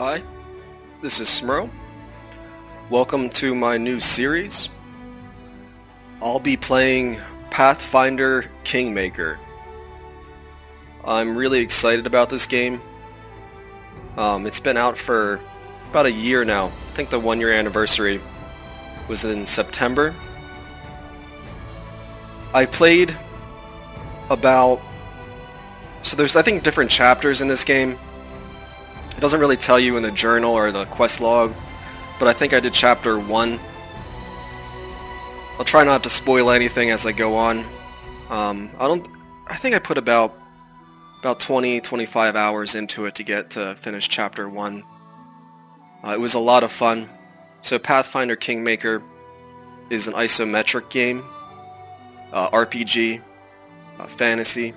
Hi, this is Smurl. Welcome to my new series. I'll be playing Pathfinder Kingmaker. I'm really excited about this game. It's been out for about a year now. I think the 1-year anniversary was in September. I played so there's I think different chapters in this game. It doesn't really tell you in the journal or the quest log, but I think I did chapter 1. I'll try not to spoil anything as I go on. I think I put about 20-25 hours into it to get to finish chapter 1. It was a lot of fun. So Pathfinder Kingmaker is an isometric game, RPG, fantasy.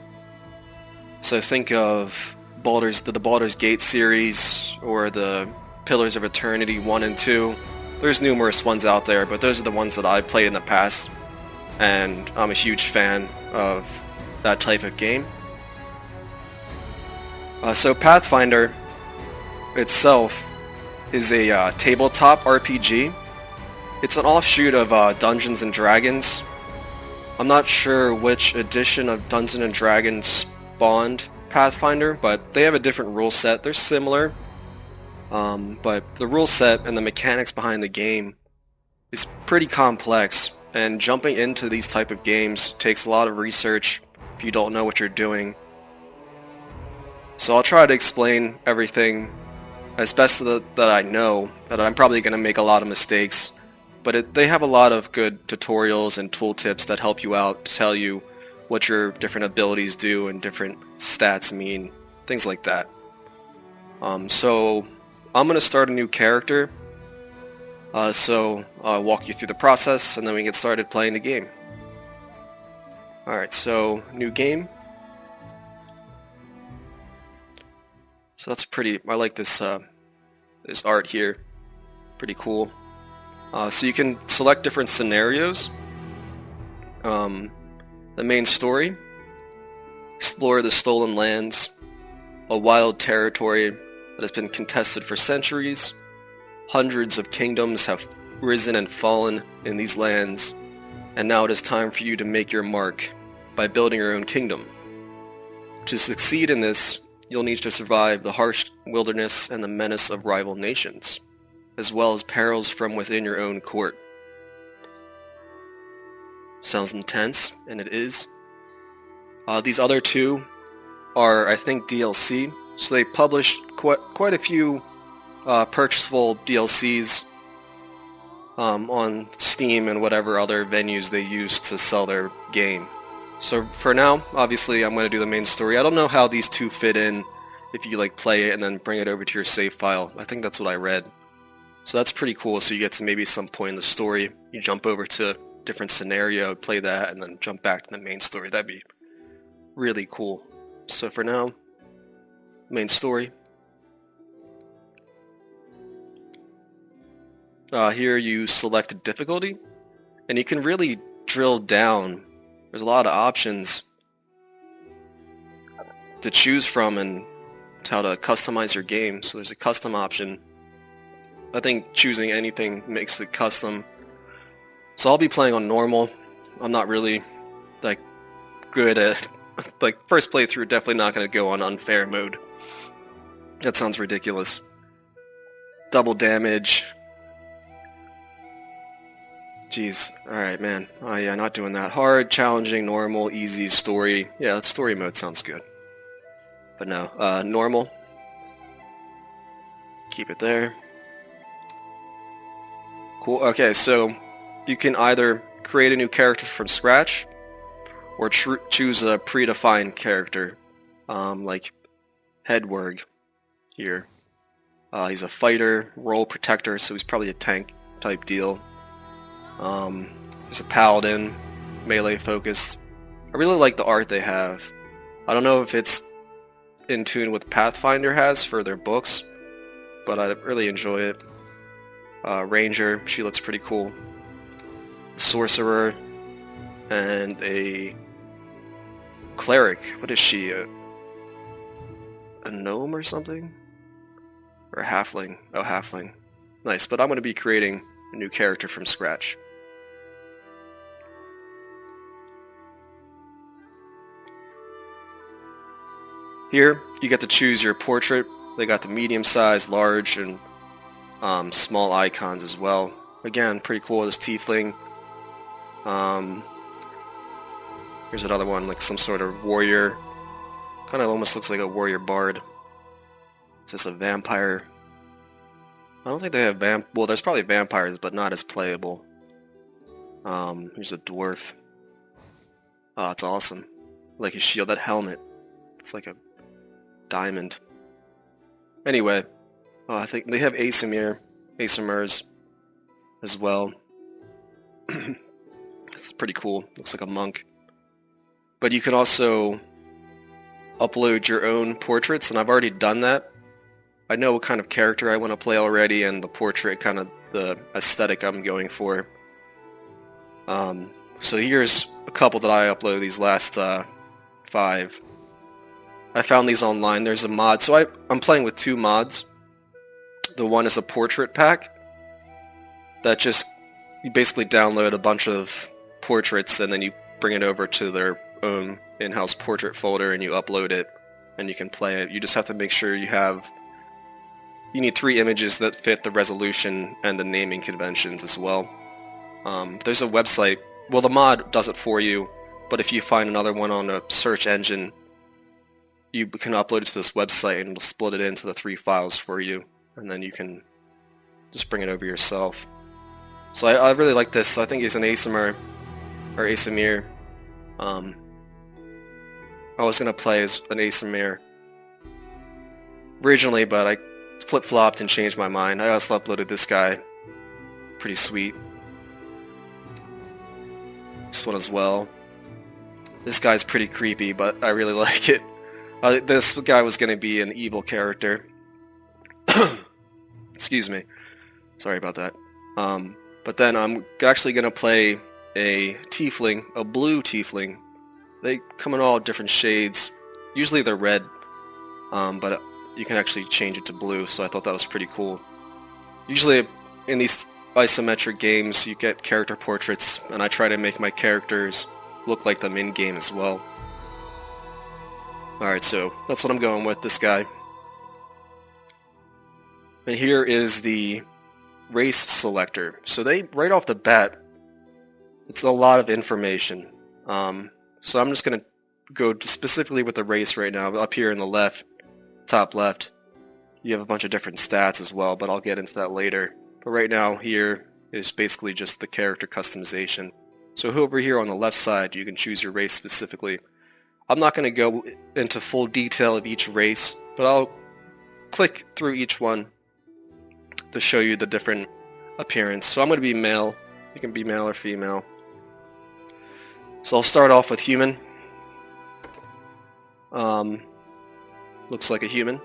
So think of the Baldur's Gate series or the Pillars of Eternity 1 and 2. There's numerous ones out there, but those are the ones that I played in the past, and I'm a huge fan of that type of game. So Pathfinder itself is a tabletop RPG. It's an offshoot of Dungeons and Dragons. I'm not sure which edition of Dungeons and Dragons spawned Pathfinder, but they have a different rule set. They're similar, but the rule set and the mechanics behind the game is pretty complex, and jumping into these type of games takes a lot of research if you don't know what you're doing. So I'll try to explain everything as best that I know, and I'm probably going to make a lot of mistakes, but they have a lot of good tutorials and tooltips that help you out, to tell you what your different abilities do and different stats mean, things like that. So I'm going to start a new character, so I'll walk you through the process and then we get started playing the game. Alright, so new game. So that's I like this art here, pretty cool. So you can select different scenarios. The main story: explore the stolen lands, a wild territory that has been contested for centuries. Hundreds of kingdoms have risen and fallen in these lands, and now it is time for you to make your mark by building your own kingdom. To succeed in this, you'll need to survive the harsh wilderness and the menace of rival nations, as well as perils from within your own court. Sounds intense, and it is. These other two are, I think, DLC. So they published quite a few purchasable DLCs on Steam and whatever other venues they use to sell their game. So for now, obviously, I'm going to do the main story. I don't know how these two fit in if you play it and then bring it over to your save file. I think that's what I read. So that's pretty cool. So you get to maybe some point in the story, you jump over to different scenario, play that, and then jump back to the main story. That'd be really cool. So for now, main story. Here you select a difficulty, and you can really drill down. There's a lot of options to choose from and how to customize your game. So there's a custom option. I think choosing anything makes it custom. So I'll be playing on normal. I'm not really good at first playthrough. Definitely not going to go on unfair mode. That sounds ridiculous. Double damage. Jeez. Alright, man. Oh yeah, not doing that. Hard, challenging, normal, easy, story. Yeah, story mode sounds good. But no, normal. Keep it there. Cool. Okay, so you can either create a new character from scratch, or choose a predefined character, like Hedwig here. He's a fighter, role protector, so he's probably a tank type deal. There's a paladin, melee focused. I really like the art they have. I don't know if it's in tune with Pathfinder has for their books, but I really enjoy it. Ranger, she looks pretty cool. Sorcerer, and a cleric. What is she? A gnome or something? Or a halfling. Oh, halfling. Nice, but I'm going to be creating a new character from scratch. Here, you get to choose your portrait. They got the medium size, large, and small icons as well. Again, pretty cool, this tiefling. Here's another one, like some sort of warrior. Kind of almost looks like a warrior bard. Is this a vampire? I don't think they have well, there's probably vampires, but not as playable. Here's a dwarf. Oh, it's awesome. Like his shield, that helmet. It's like a diamond. Anyway, I think they have Asimirs as well. It's pretty cool. Looks like a monk. But you can also upload your own portraits, and I've already done that. I know what kind of character I want to play already, and the portrait, kind of the aesthetic I'm going for. So here's a couple that I uploaded these last 5. I found these online. There's a mod. So I'm playing with 2 mods. The one is a portrait pack that just, you basically download a bunch of portraits and then you bring it over to their own in-house portrait folder and you upload it and you can play it. You just have to make sure you need 3 images that fit the resolution and the naming conventions as well. There's a website, well, the mod does it for you, but if you find another one on a search engine, you can upload it to this website and it'll split it into the 3 files for you, and then you can just bring it over yourself. So I really like this. I think he's an Asimir, or Asimir. I was going to play as an Asimir originally, but I flip-flopped and changed my mind. I also uploaded this guy. Pretty sweet. This one as well. This guy's pretty creepy, but I really like it. This guy was going to be an evil character. Excuse me. Sorry about that. But then I'm actually going to play a tiefling, a blue tiefling. They come in all different shades. Usually they're red, but you can actually change it to blue, so I thought that was pretty cool. Usually in these isometric games you get character portraits, and I try to make my characters look like them in-game as well. Alright, so that's what I'm going with, this guy. And here is the race selector. So right off the bat, it's a lot of information. So I'm just going to go specifically with the race right now. Up here in the top left, you have a bunch of different stats as well, but I'll get into that later. But right now, here is basically just the character customization. So over here on the left side, you can choose your race specifically. I'm not going to go into full detail of each race, but I'll click through each one to show you the different appearance. So I'm going to be male. You can be male or female. So I'll start off with human. Looks like a human.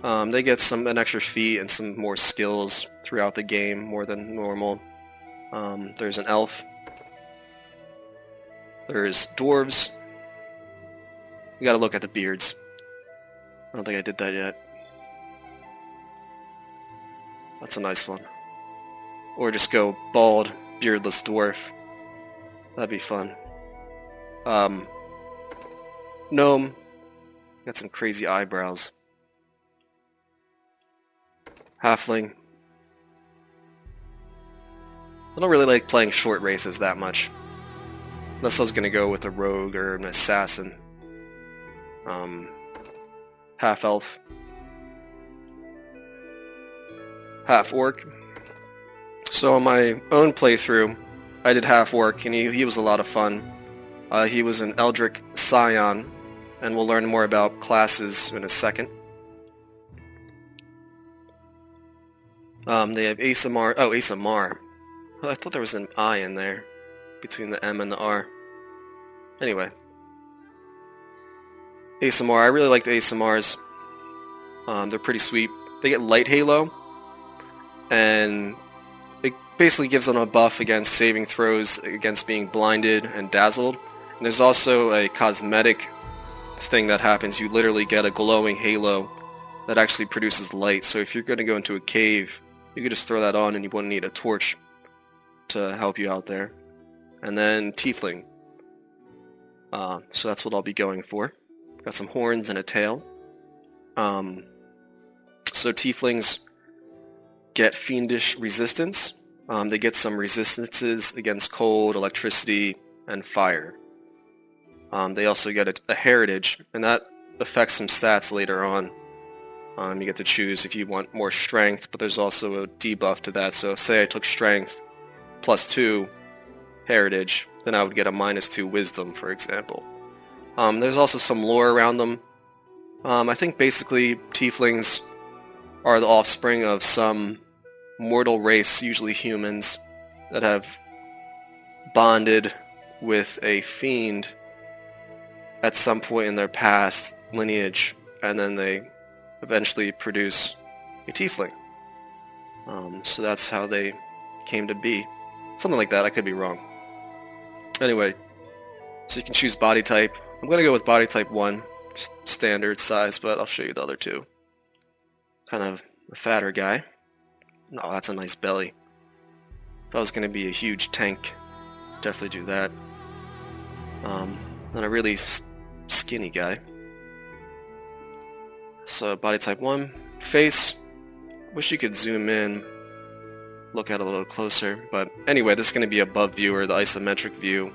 They get an extra feat and some more skills throughout the game, more than normal. There's an elf. There's dwarves. You gotta look at the beards. I don't think I did that yet. That's a nice one. Or just go bald, beardless dwarf. That'd be fun. Gnome. Got some crazy eyebrows. Halfling. I don't really like playing short races that much. Unless I was gonna go with a rogue or an assassin. Half-elf. Half-orc. So on my own playthrough, I did half-orc, and he was a lot of fun. He was an Eldritch Scion, and we'll learn more about classes in a second. They have Asimar. Oh, Asimar. Oh, I thought there was an I in there, between the M and the R. Anyway. Asimar. I really like the Asimars. They're pretty sweet. They get Light Halo, and it basically gives them a buff against saving throws, against being blinded and dazzled. And there's also a cosmetic thing that happens. You literally get a glowing halo that actually produces light. So if you're going to go into a cave, you could just throw that on and you wouldn't need a torch to help you out there. And then Tiefling. So that's what I'll be going for. Got some horns and a tail. So Tieflings get fiendish resistance. They get some resistances against cold, electricity, and fire. They also get a heritage, and that affects some stats later on. You get to choose if you want more strength, but there's also a debuff to that. So say I took strength plus 2 heritage, then I would get a -2 wisdom, for example. There's also some lore around them. I think basically Tieflings are the offspring of some mortal race, usually humans, that have bonded with a fiend at some point in their past lineage, and then they eventually produce a Tiefling. So that's how they came to be. Something like that, I could be wrong. Anyway, so you can choose body type. I'm going to go with body type 1, standard size, but I'll show you the other two. Kind of a fatter guy. Oh, that's a nice belly. If I was going to be a huge tank, definitely do that. Then a really skinny guy. So body type 1, face. Wish you could zoom in, look at it a little closer. But anyway, this is going to be above view, or the isometric view,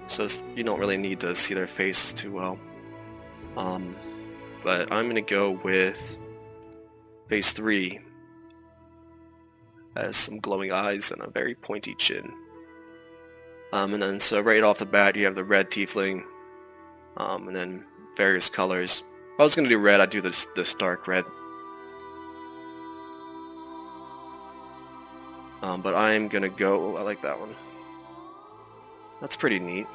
so you don't really need to see their faces too well. But I'm going to go with face 3. Has some glowing eyes and a very pointy chin. And then so right off the bat you have the red Tiefling, and then various colors. If I was going to do red, I'd do this dark red. But I'm going to go... I like that one. That's pretty neat.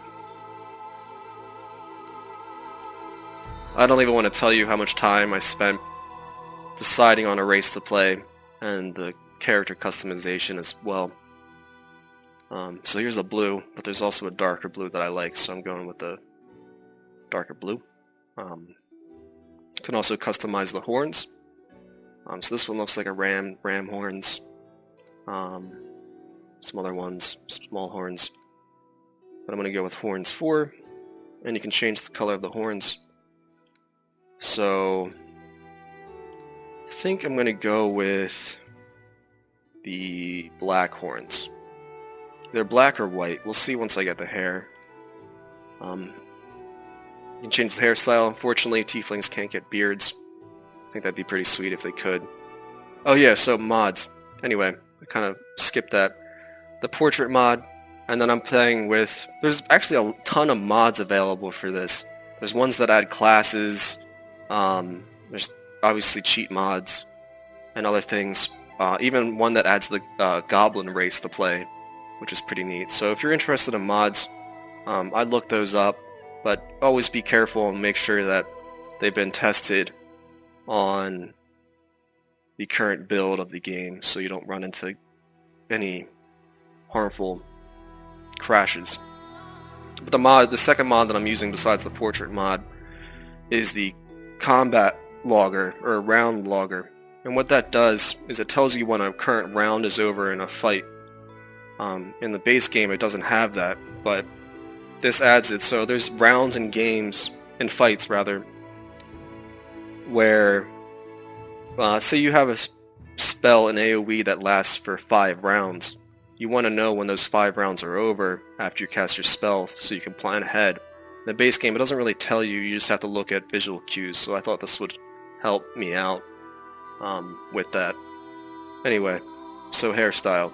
I don't even want to tell you how much time I spent deciding on a race to play, and the character customization as well. So here's a blue, but there's also a darker blue that I like, so I'm going with the darker blue. Can also customize the horns. So this one looks like a ram horns. Some other ones, small horns. But I'm going to go with horns 4, and you can change the color of the horns. So I think I'm going to go with the black horns. They're black or white. We'll see once I get the hair. You can change the hairstyle. Unfortunately, Tieflings can't get beards. I think that'd be pretty sweet if they could. Oh yeah, so mods. Anyway, I kind of skipped that. The portrait mod, and then I'm playing with... There's actually a ton of mods available for this. There's ones that add classes. There's obviously cheat mods and other things. Even one that adds the goblin race to play, which is pretty neat. So if you're interested in mods, I'd look those up, but always be careful and make sure that they've been tested on the current build of the game, so you don't run into any harmful crashes. But the second mod that I'm using besides the portrait mod is the combat logger, or round logger. And what that does is it tells you when a current round is over in a fight. In the base game it doesn't have that, but this adds it. So there's rounds in games, in fights rather, where say you have a spell in AoE that lasts for 5 rounds. You want to know when those 5 rounds are over after you cast your spell so you can plan ahead. In the base game it doesn't really tell you, you just have to look at visual cues, so I thought this would help me out with that. Anyway, so hairstyle.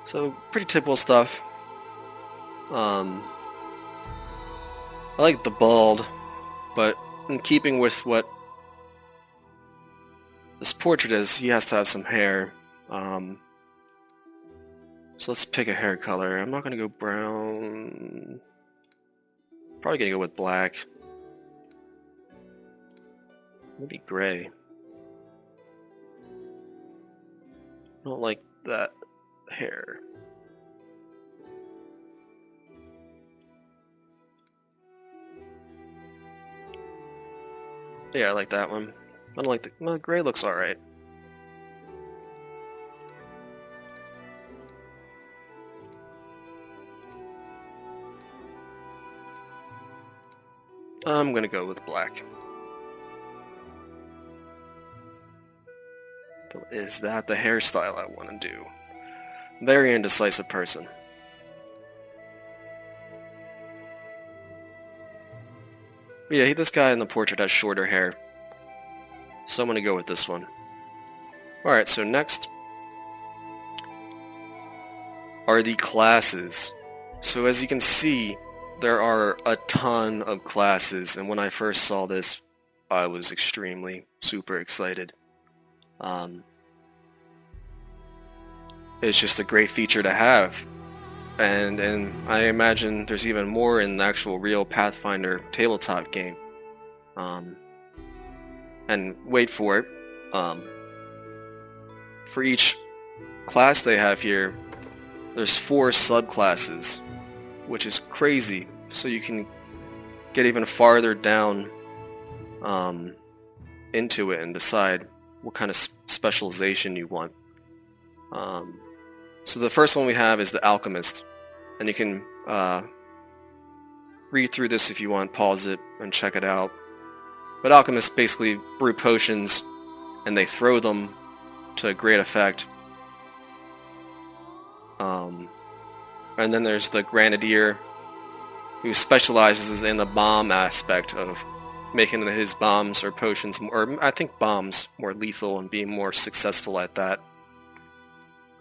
So pretty typical stuff. I like the bald, but in keeping with what this portrait is, he has to have some hair. So let's pick a hair color. I'm not gonna go brown. Probably gonna go with black. Maybe gray. I don't like that hair. Yeah, I like that one. I don't like the... Well, gray looks alright. I'm gonna go with black. Is that the hairstyle I want to do? Very indecisive person. Yeah, this guy in the portrait has shorter hair. So I'm gonna go with this one. Alright, so next are the classes. So as you can see, there are a ton of classes, and when I first saw this, I was extremely super excited. It's just a great feature to have, and I imagine there's even more in the actual real Pathfinder tabletop game. And wait for it. For each class they have here, there's 4 subclasses, which is crazy. So you can get even farther down into it and decide what kind of specialization you want. So the first one we have is the Alchemist, and you can read through this if you want, pause it and check it out. But Alchemists basically brew potions and they throw them to great effect. And then there's the Grenadier, who specializes in the bomb aspect of making his bombs or potions, or I think bombs, more lethal and being more successful at that.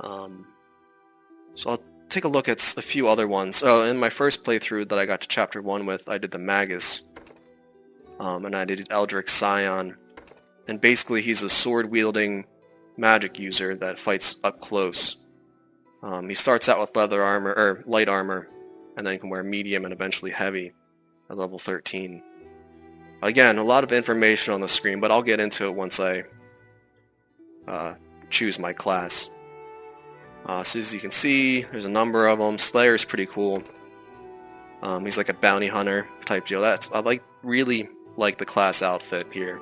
So I'll take a look at a few other ones. Oh, in my first playthrough that I got to Chapter 1 with, I did the Magus. And I did Eldritch Scion. And basically he's a sword-wielding magic user that fights up close. He starts out with leather armor, or light armor, and then he can wear medium and eventually heavy at level 13. Again, a lot of information on the screen, but I'll get into it once I choose my class. So as you can see, there's a number of them. Slayer's pretty cool. He's like a bounty hunter type deal. I really like the class outfit here.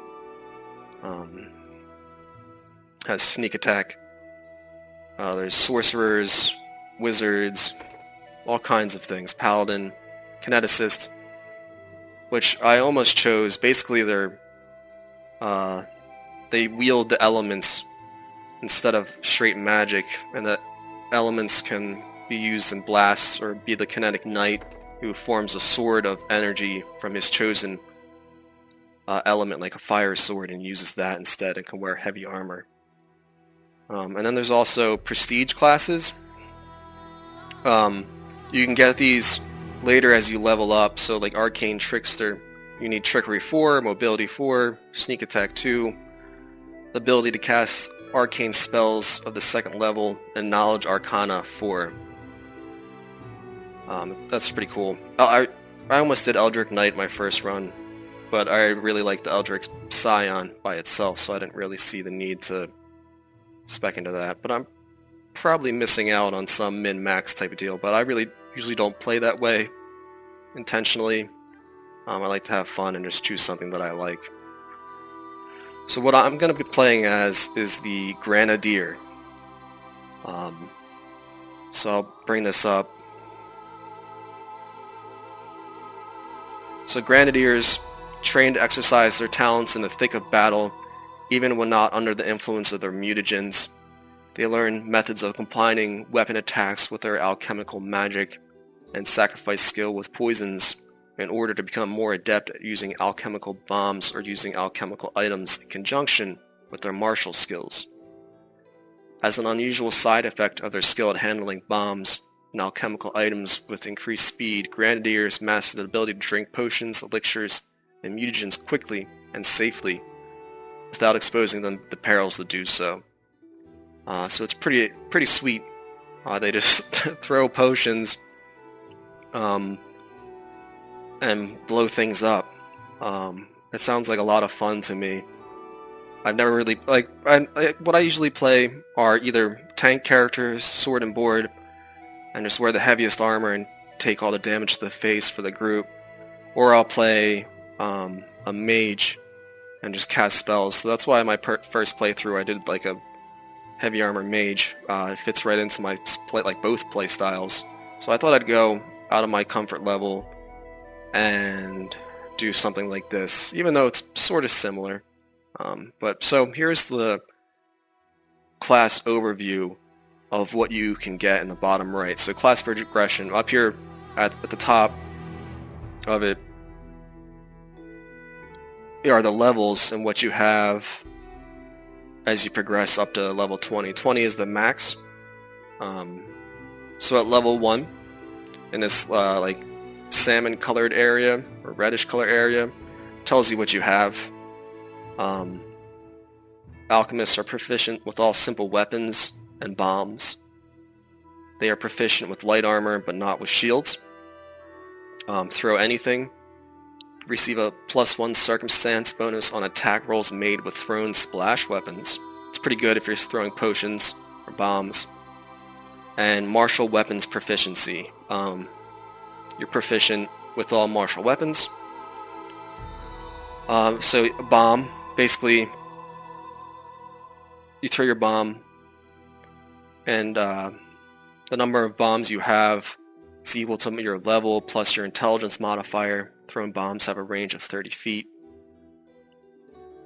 Has sneak attack. There's sorcerers, wizards, all kinds of things. Paladin, kineticist, which I almost chose. Basically, they wield the elements instead of straight magic, and that elements can be used in blasts, or be the kinetic knight who forms a sword of energy from his chosen element, like a fire sword, and uses that instead and can wear heavy armor. And then there's also prestige classes. You can get these later as you level up, so like Arcane Trickster, you need Trickery 4, Mobility 4, Sneak Attack 2, the ability to cast arcane spells of the 2nd level, and Knowledge Arcana 4. That's pretty cool. I almost did Eldritch Knight my first run, but I really like the Eldritch Scion by itself, so I didn't really see the need to spec into that. But I'm probably missing out on some min-max type of deal, but I really usually don't play that way intentionally. I like to have fun and just choose something that I like. So what I'm going to be playing as is the Grenadier. So I'll bring this up. So Grenadiers train to exercise their talents in the thick of battle, even when not under the influence of their mutagens. They learn methods of combining weapon attacks with their alchemical magic, and sacrifice skill with poisons in order to become more adept at using alchemical bombs or using alchemical items in conjunction with their martial skills. As an unusual side effect of their skill at handling bombs and alchemical items with increased speed, Grenadiers master the ability to drink potions, elixirs, and mutagens quickly and safely without exposing them to perils to do so. So it's pretty sweet. They just throw potions and blow things up. It sounds like a lot of fun to me. I've never really what I usually play are either tank characters, sword and board, and just wear the heaviest armor and take all the damage to the face for the group, or I'll play a mage and just cast spells. So that's why my first playthrough I did like a heavy armor mage. It fits right into my both play styles. So I thought I'd go out of my comfort level and do something like this, even though it's sort of similar. But so here's the class overview of what you can get in the bottom right. So class progression, up here at the top of it are the levels and what you have as you progress up to level 20. 20 is the max. So at level 1, in this like salmon colored area or reddish color area, tells you what you have. Alchemists are proficient with all simple weapons and bombs. They are proficient with light armor but not with shields. Throw anything. Receive a +1 circumstance bonus on attack rolls made with thrown splash weapons. It's pretty good if you're throwing potions or bombs. And martial weapons proficiency. You're proficient with all martial weapons. So a bomb, basically, you throw your bomb, and the number of bombs you have is equal to your level plus your intelligence modifier. Thrown bombs have a range of 30 feet.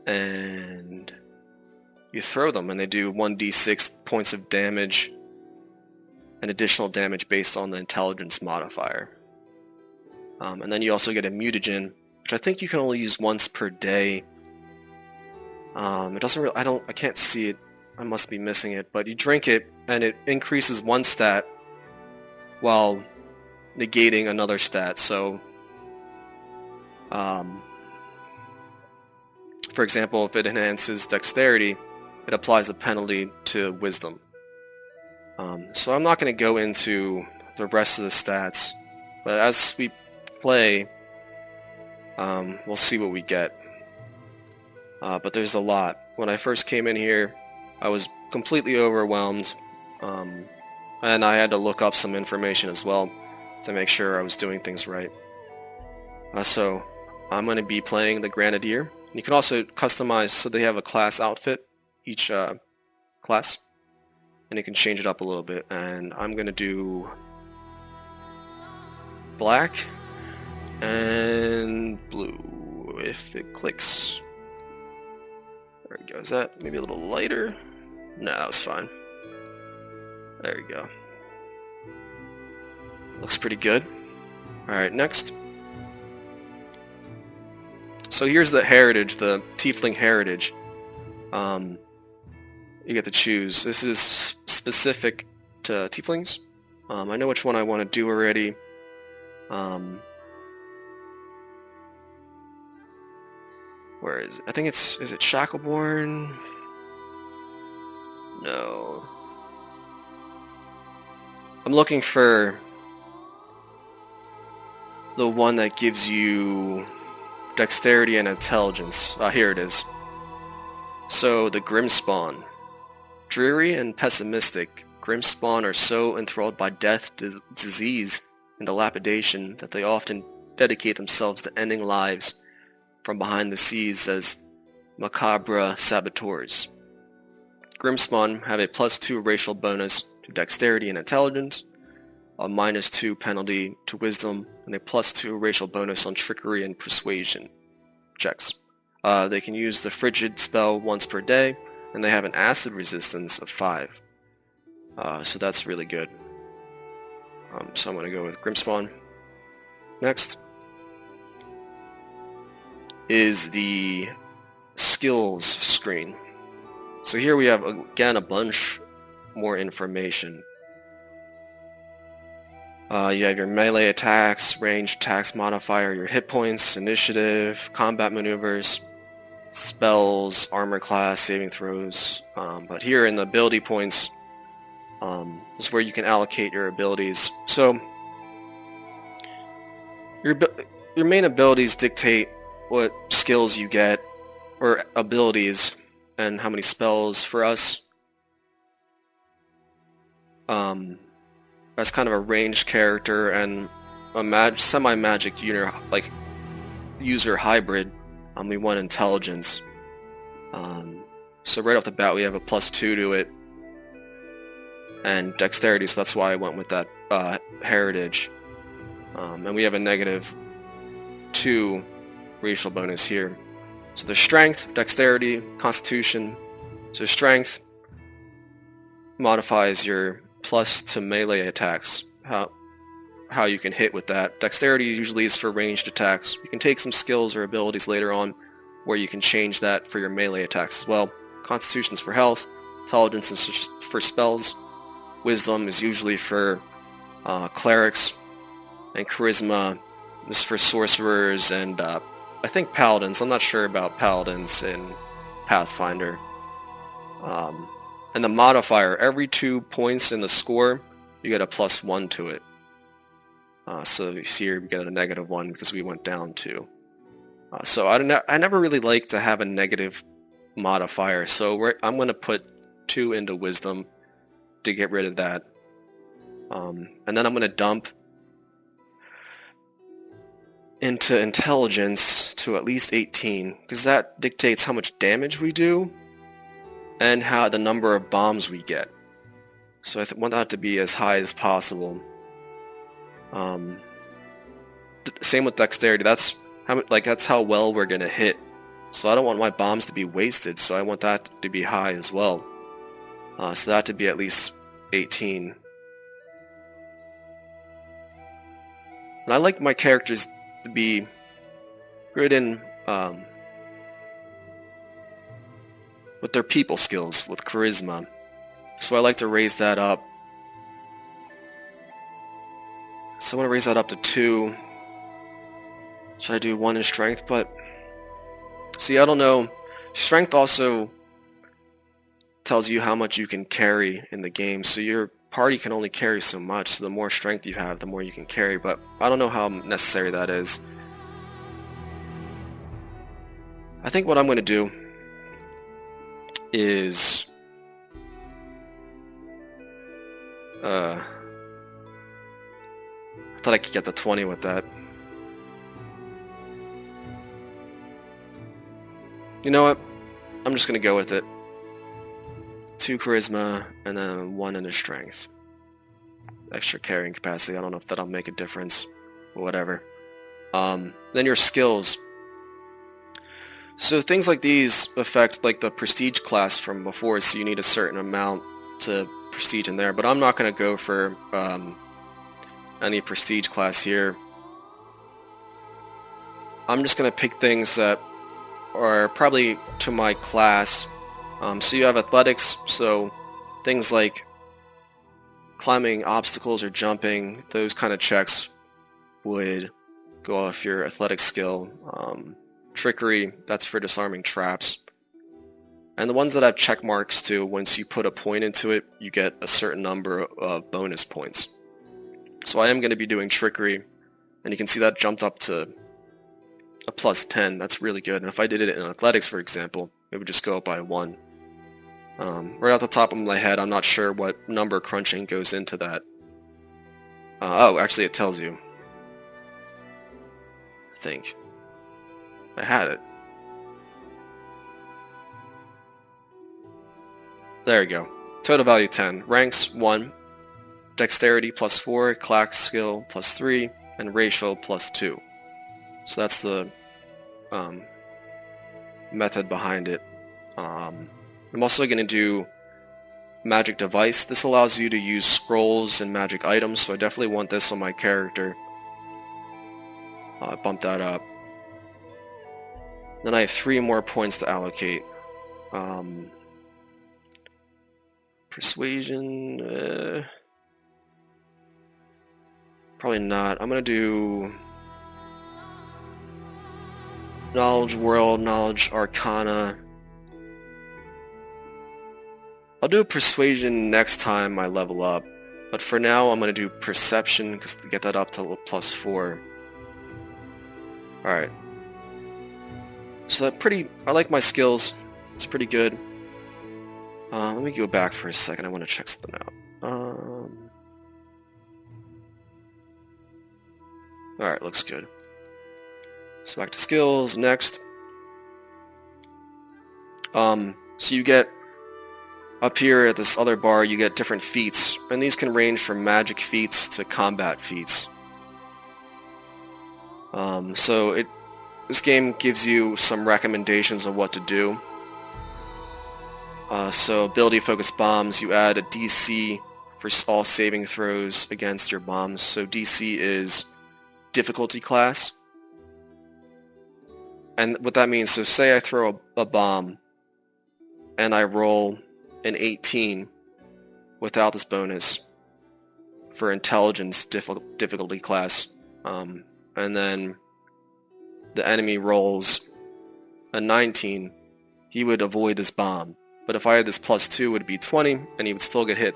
And you throw them, and they do 1d6 points of damage and additional damage based on the intelligence modifier. And then you also get a mutagen, which I think you can only use once per day. It doesn't really, I can't see it. I must be missing it, but you drink it and it increases one stat while negating another stat. So, for example, if it enhances dexterity, it applies a penalty to wisdom. So I'm not going to go into the rest of the stats, but as we play, we'll see what we get. But there's a lot. When I first came in here, I was completely overwhelmed, and I had to look up some information as well to make sure I was doing things right. So I'm going to be playing the Grenadier. You can also customize, so they have a class outfit, each class, and you can change it up a little bit. And I'm going to do black and blue, if it clicks. There we go. Is that maybe a little lighter? No, that was fine. There we go. Looks pretty good. Alright, next. So here's the heritage, the tiefling heritage. You get to choose. This is specific to tieflings. I know which one I want to do already. Where is it? I think is it Shackleborn? No. I'm looking for the one that gives you dexterity and intelligence. Here it is. So, the Grimspawn. Dreary and pessimistic, Grimspawn are so enthralled by death, disease, and dilapidation that they often dedicate themselves to ending lives from behind the seas as macabre saboteurs. Grimspawn have a +2 racial bonus to dexterity and intelligence, a -2 penalty to wisdom, and a +2 racial bonus on trickery and persuasion checks. They can use the frigid spell once per day, and they have an acid resistance of 5. So that's really good. So I'm going to go with Grimspawn. Next is the skills screen. So here we have, again, a bunch more information. You have your melee attacks, ranged attacks modifier, your hit points, initiative, combat maneuvers, spells, armor class, saving throws. But here in the ability points is where you can allocate your abilities. So your main abilities dictate what skills you get, or abilities, and how many spells. For us, as kind of a ranged character and a semi-magic user hybrid, we want intelligence. So right off the bat we have a +2 to it, and dexterity, so that's why I went with that heritage. And we have a -2 racial bonus here. So there's strength, dexterity, constitution. So strength modifies your plus to melee attacks, how you can hit with that. Dexterity usually is for ranged attacks. You can take some skills or abilities later on where you can change that for your melee attacks as well. Constitution is for health, intelligence is for spells, wisdom is usually for clerics, and charisma is for sorcerers and I think paladins. I'm not sure about paladins in Pathfinder. And the modifier, every 2 points in the score, you get a +1 to it. So you see here we get a -1 because we went down 2. So I never really like to have a negative modifier, so I'm going to put 2 into wisdom to get rid of that. And then I'm going to dump into intelligence to at least 18, because that dictates how much damage we do and how the number of bombs we get. So I want that to be as high as possible. Same with dexterity. That's how well we're gonna hit. So I don't want my bombs to be wasted, so I want that to be high as well. So that to be at least 18. And I like my characters to be good in with their people skills, with charisma. So I like to raise that up. So I want to raise that up to 2. Should I do 1 in strength? But see, I don't know. Strength also tells you how much you can carry in the game. So your party can only carry so much. So the more strength you have, the more you can carry. But I don't know how necessary that is. I think what I'm going to do is I thought I could get the 20 with that. You know what? I'm just gonna go with it. 2 charisma and then 1 in his strength. Extra carrying capacity. I don't know if that'll make a difference, or whatever. Then your skills. So things like these affect like the prestige class from before, so you need a certain amount to prestige in there. But I'm not gonna go for any prestige class here. I'm just gonna pick things that are probably to my class. So you have athletics, so things like climbing obstacles or jumping, those kind of checks would go off your athletic skill. Trickery, that's for disarming traps. And the ones that have check marks too, once you put a point into it, you get a certain number of bonus points. So I am going to be doing trickery, and you can see that jumped up to a +10. That's really good. And if I did it in athletics, for example, it would just go up by 1. Right off the top of my head, I'm not sure what number crunching goes into that. Oh, actually it tells you. I think. I had it. There you go. Total value 10. Ranks 1. Dexterity +4. Class skill +3. And racial +2. So that's the method behind it. I'm also going to do magic device. This allows you to use scrolls and magic items, so I definitely want this on my character. Bump that up. Then I have 3 more points to allocate. Persuasion, probably not. I'm gonna do Knowledge World, Knowledge Arcana. I'll do Persuasion next time I level up, but for now I'm gonna do Perception because to get that up to +4. Alright. So I like my skills. It's pretty good. Let me go back for a second. I want to check something out. Alright, looks good. So back to skills, next. So you get, up here at this other bar, you get different feats, and these can range from magic feats to combat feats. This game gives you some recommendations on what to do. So ability focused bombs, you add a DC for all saving throws against your bombs. So DC is difficulty class. And what that means, so say I throw a bomb and I roll an 18 without this bonus for intelligence difficulty class. And then the enemy rolls a 19, he would avoid this bomb. But if I had this +2, it would be 20, and he would still get hit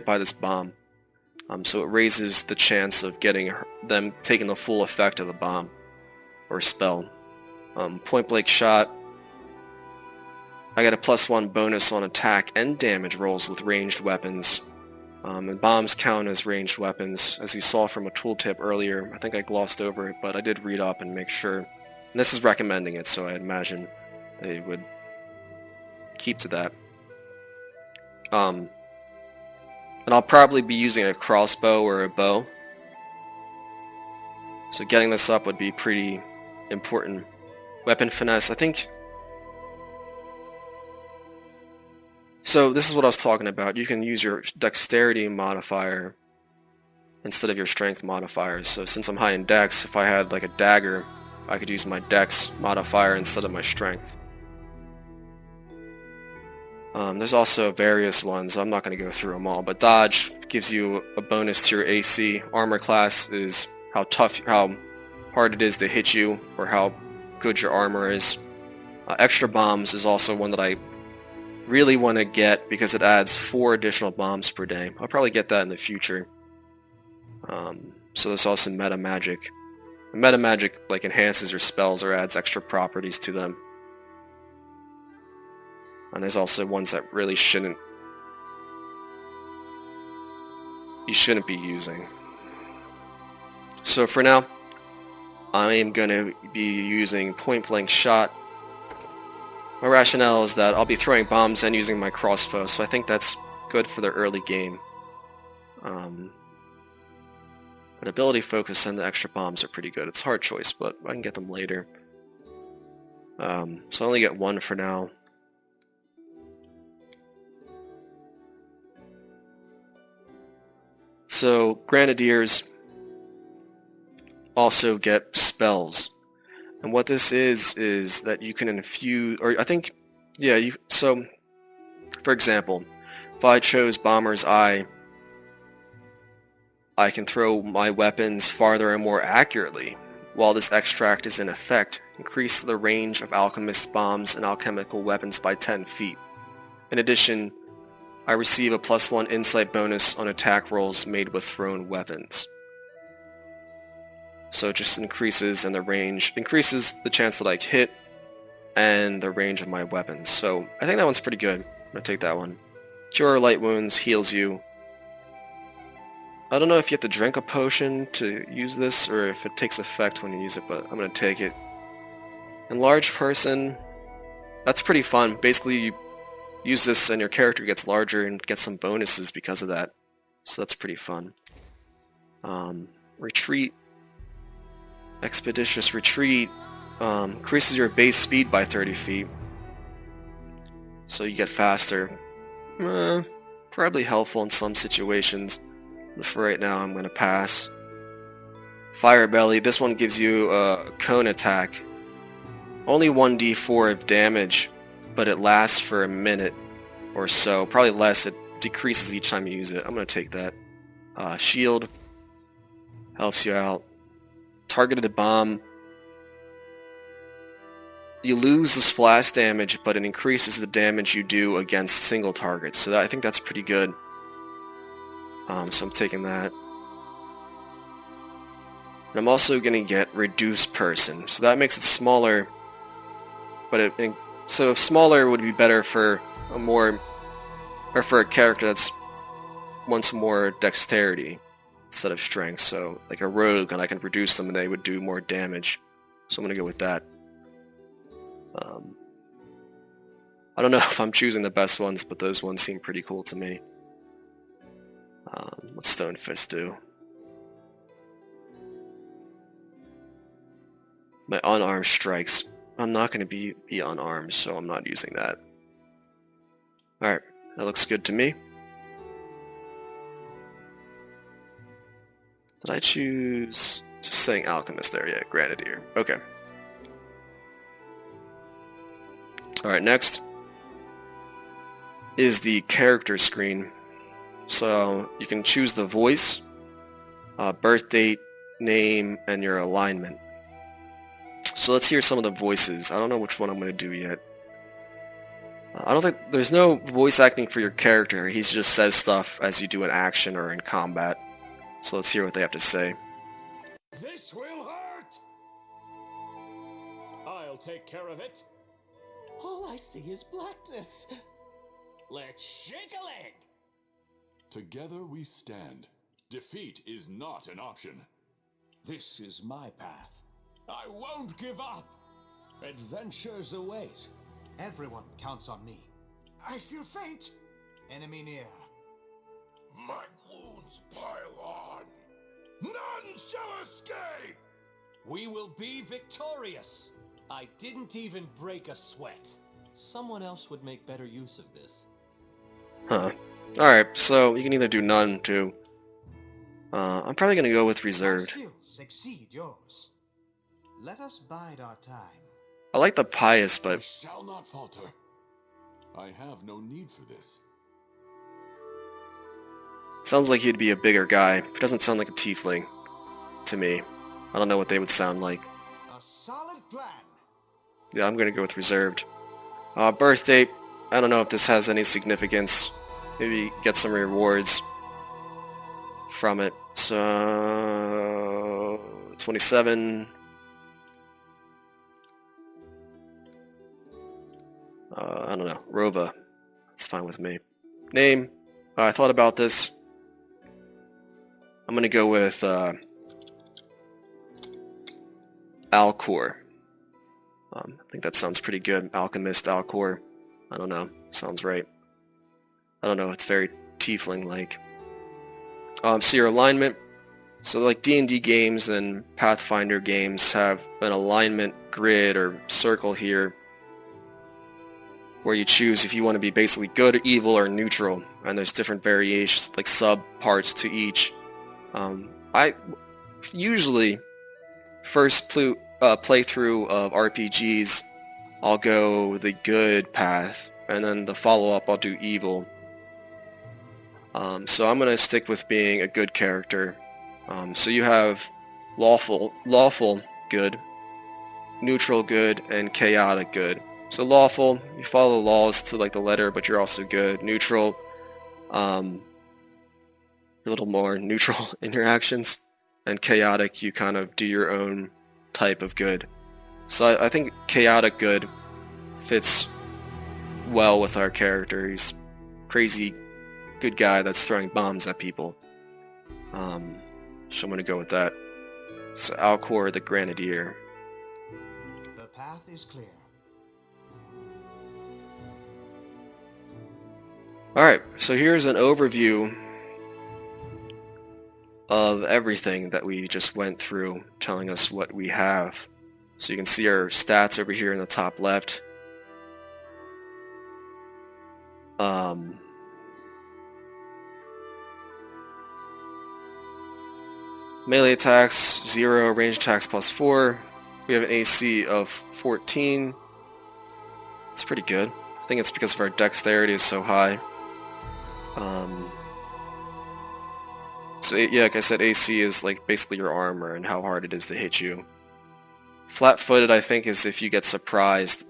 by this bomb. So it raises the chance of getting them taking the full effect of the bomb or spell. Point blank shot, I get a +1 bonus on attack and damage rolls with ranged weapons. And bombs count as ranged weapons, as you saw from a tooltip earlier. I think I glossed over it, but I did read up and make sure. And this is recommending it, so I imagine they would keep to that. And I'll probably be using a crossbow or a bow. So getting this up would be pretty important. Weapon finesse, I think. So this is what I was talking about. You can use your dexterity modifier instead of your strength modifier. So since I'm high in dex, if I had like a dagger, I could use my dex modifier instead of my strength. There's also various ones. I'm not going to go through them all, but dodge gives you a bonus to your AC. Armor class is how hard it is to hit you, or how good your armor is. Extra bombs is also one that I really want to get because it adds 4 additional bombs per day. I'll probably get that in the future. So there's also meta magic. Meta magic like enhances your spells or adds extra properties to them. And there's also ones that really you shouldn't be using. So for now, I am going to be using point blank shot. My rationale is that I'll be throwing bombs and using my crossbow, so I think that's good for the early game. But ability focus and the extra bombs are pretty good. It's a hard choice, but I can get them later. So I only get 1 for now. So Grenadiers also get spells. And what this is that you can infuse, or I think, yeah, so, for example, if I chose Bomber's Eye, I can throw my weapons farther and more accurately. While this extract is in effect, increase the range of alchemist bombs and alchemical weapons by 10 feet. In addition, I receive a +1 insight bonus on attack rolls made with thrown weapons. So it just increases the chance that I hit and the range of my weapons. So I think that one's pretty good. I'm going to take that one. Cure light wounds, heals you. I don't know if you have to drink a potion to use this or if it takes effect when you use it, but I'm going to take it. Enlarged person, that's pretty fun. Basically, you use this and your character gets larger and gets some bonuses because of that. So that's pretty fun. Retreat. Expeditious retreat increases your base speed by 30 feet. So you get faster. Probably helpful in some situations. But for right now, I'm going to pass. Fire Belly. This one gives you a cone attack. Only 1d4 of damage, but it lasts for a minute or so. Probably less. It decreases each time you use it. I'm going to take that. Shield helps you out. Targeted bomb. You lose the splash damage, but it increases the damage you do against single targets. So I think that's pretty good. So I'm taking that. And I'm also going to get reduced person. So that makes it smaller. But so smaller would be better for a character that's wants more dexterity instead of strength. So like a rogue, and I can reduce them and they would do more damage. So I'm going to go with that. I don't know if I'm choosing the best ones, but those ones seem pretty cool to me. What's Stone Fist do? My unarmed strikes. I'm not going to be unarmed, so I'm not using that. Alright, that looks good to me. Did I choose... Just saying Alchemist there, yeah, Grenadier. Okay. Alright, next is the character screen. So you can choose the voice, birth date, name, and your alignment. So let's hear some of the voices. I don't know which one I'm going to do yet. I don't think... There's no voice acting for your character. He just says stuff as you do an action or in combat. So let's hear what they have to say. This will hurt! I'll take care of it. All I see is blackness. Let's shake a leg! Together we stand. Defeat is not an option. This is my path. I won't give up. Adventures await. Everyone counts on me. I feel faint. Enemy near. My wounds pile on. None shall escape! We will be victorious. I didn't even break a sweat. Someone else would make better use of this. Huh. Alright, so you can either do none, too. I'm probably going to go with reserved. Our skills exceed yours. Let us bide our time. I like the pious, I but shall not falter. I have no need for this. sounds like he'd be a bigger guy. He doesn't sound like a tiefling to me. I don't know what they would sound like. A solid plan. Yeah, I'm going to go with reserved. Birth date. I don't know if this has any significance. Maybe get some rewards from it. So 27. I don't know. Rova. That's fine with me. Name. I thought about this. I'm going to go with Alchor. I think that sounds pretty good. Alchemist, Alchor. I don't know. Sounds right. I don't know. It's very tiefling-like. So your alignment. So like D&D games and Pathfinder games have an alignment grid or circle here where you choose if you want to be basically good, evil, or neutral. And there's different variations, like sub-parts to each. I usually first playthrough of RPGs, I'll go the good path, and then the follow-up I'll do evil. So I'm going to stick with being a good character. So you have lawful good, neutral good, and chaotic good. So lawful, you follow laws to like the letter, but you're also good. Neutral, you're a little more neutral in your actions. And chaotic, you kind of do your own type of good. So I think chaotic good fits well with our character. He's crazy good guy that's throwing bombs at people. So I'm going to go with that. So Alchor the Grenadier. The path is clear. Alright, so here's an overview of everything that we just went through, telling us what we have. So you can see our stats over here in the top left. Melee attacks 0, range attacks +4. We have an AC of 14. It's pretty good. I think it's because of our dexterity is so high. So yeah, like I said, AC is like basically your armor and how hard it is to hit you. Flat-footed, I think, is if you get surprised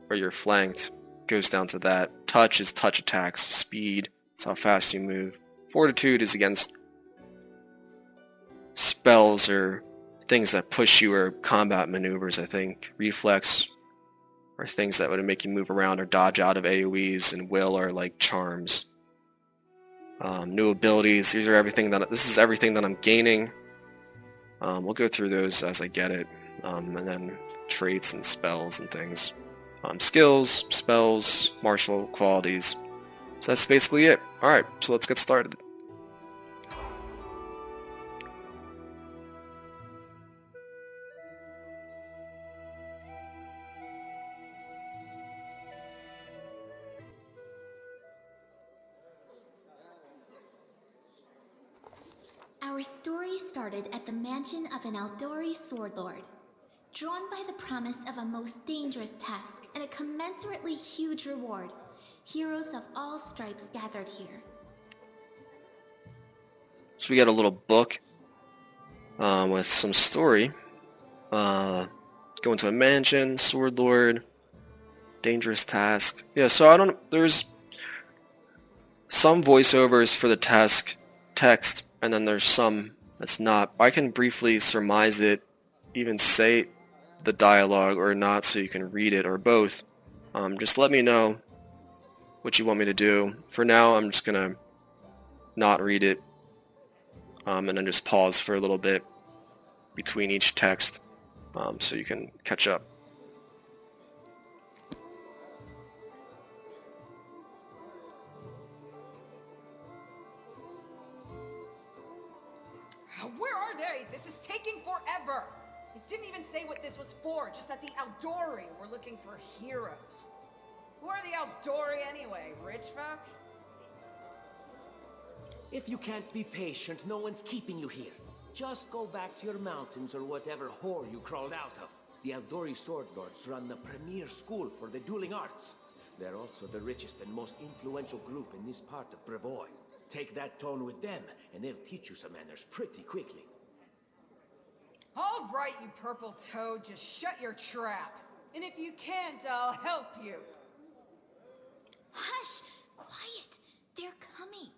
or you're flanked. Goes down to that. Touch is touch attacks. Speed is how fast you move. Fortitude is against spells or things that push you or combat maneuvers, I think. Reflex are things that would make you move around or dodge out of AoEs, and will are like charms. New abilities, this is everything that I'm gaining. We'll go through those as I get it. And then traits and spells and things. skills, spells, martial qualities. So that's basically it. Alright, so let's get started. Our story started at the mansion of an Aldori sword lord. Drawn by the promise of a most dangerous task and a commensurately huge reward, heroes of all stripes gathered here. So we got a little book with some story. Go into a mansion, sword lord, dangerous task. Yeah, so there's some voiceovers for the text, and then there's some that's not. I can briefly surmise it, even say the dialogue or not, so you can read it, or both. Just let me know what you want me to do. For now, I'm just gonna not read it, and then just pause for a little bit between each text, so you can catch up. Where are they? This is taking forever! It didn't even say what this was for, just that the Aldori were looking for heroes. Who are the Aldori anyway, rich folk? If you can't be patient, no one's keeping you here. Just go back to your mountains or whatever hole you crawled out of. The Aldori Sword Lords run the premier school for the dueling arts. They're also the richest and most influential group in this part of Brevoy. Take that tone with them, and they'll teach you some manners pretty quickly. All right, you purple toad, just shut your trap. And if you can't, I'll help you. Hush! Quiet! They're coming.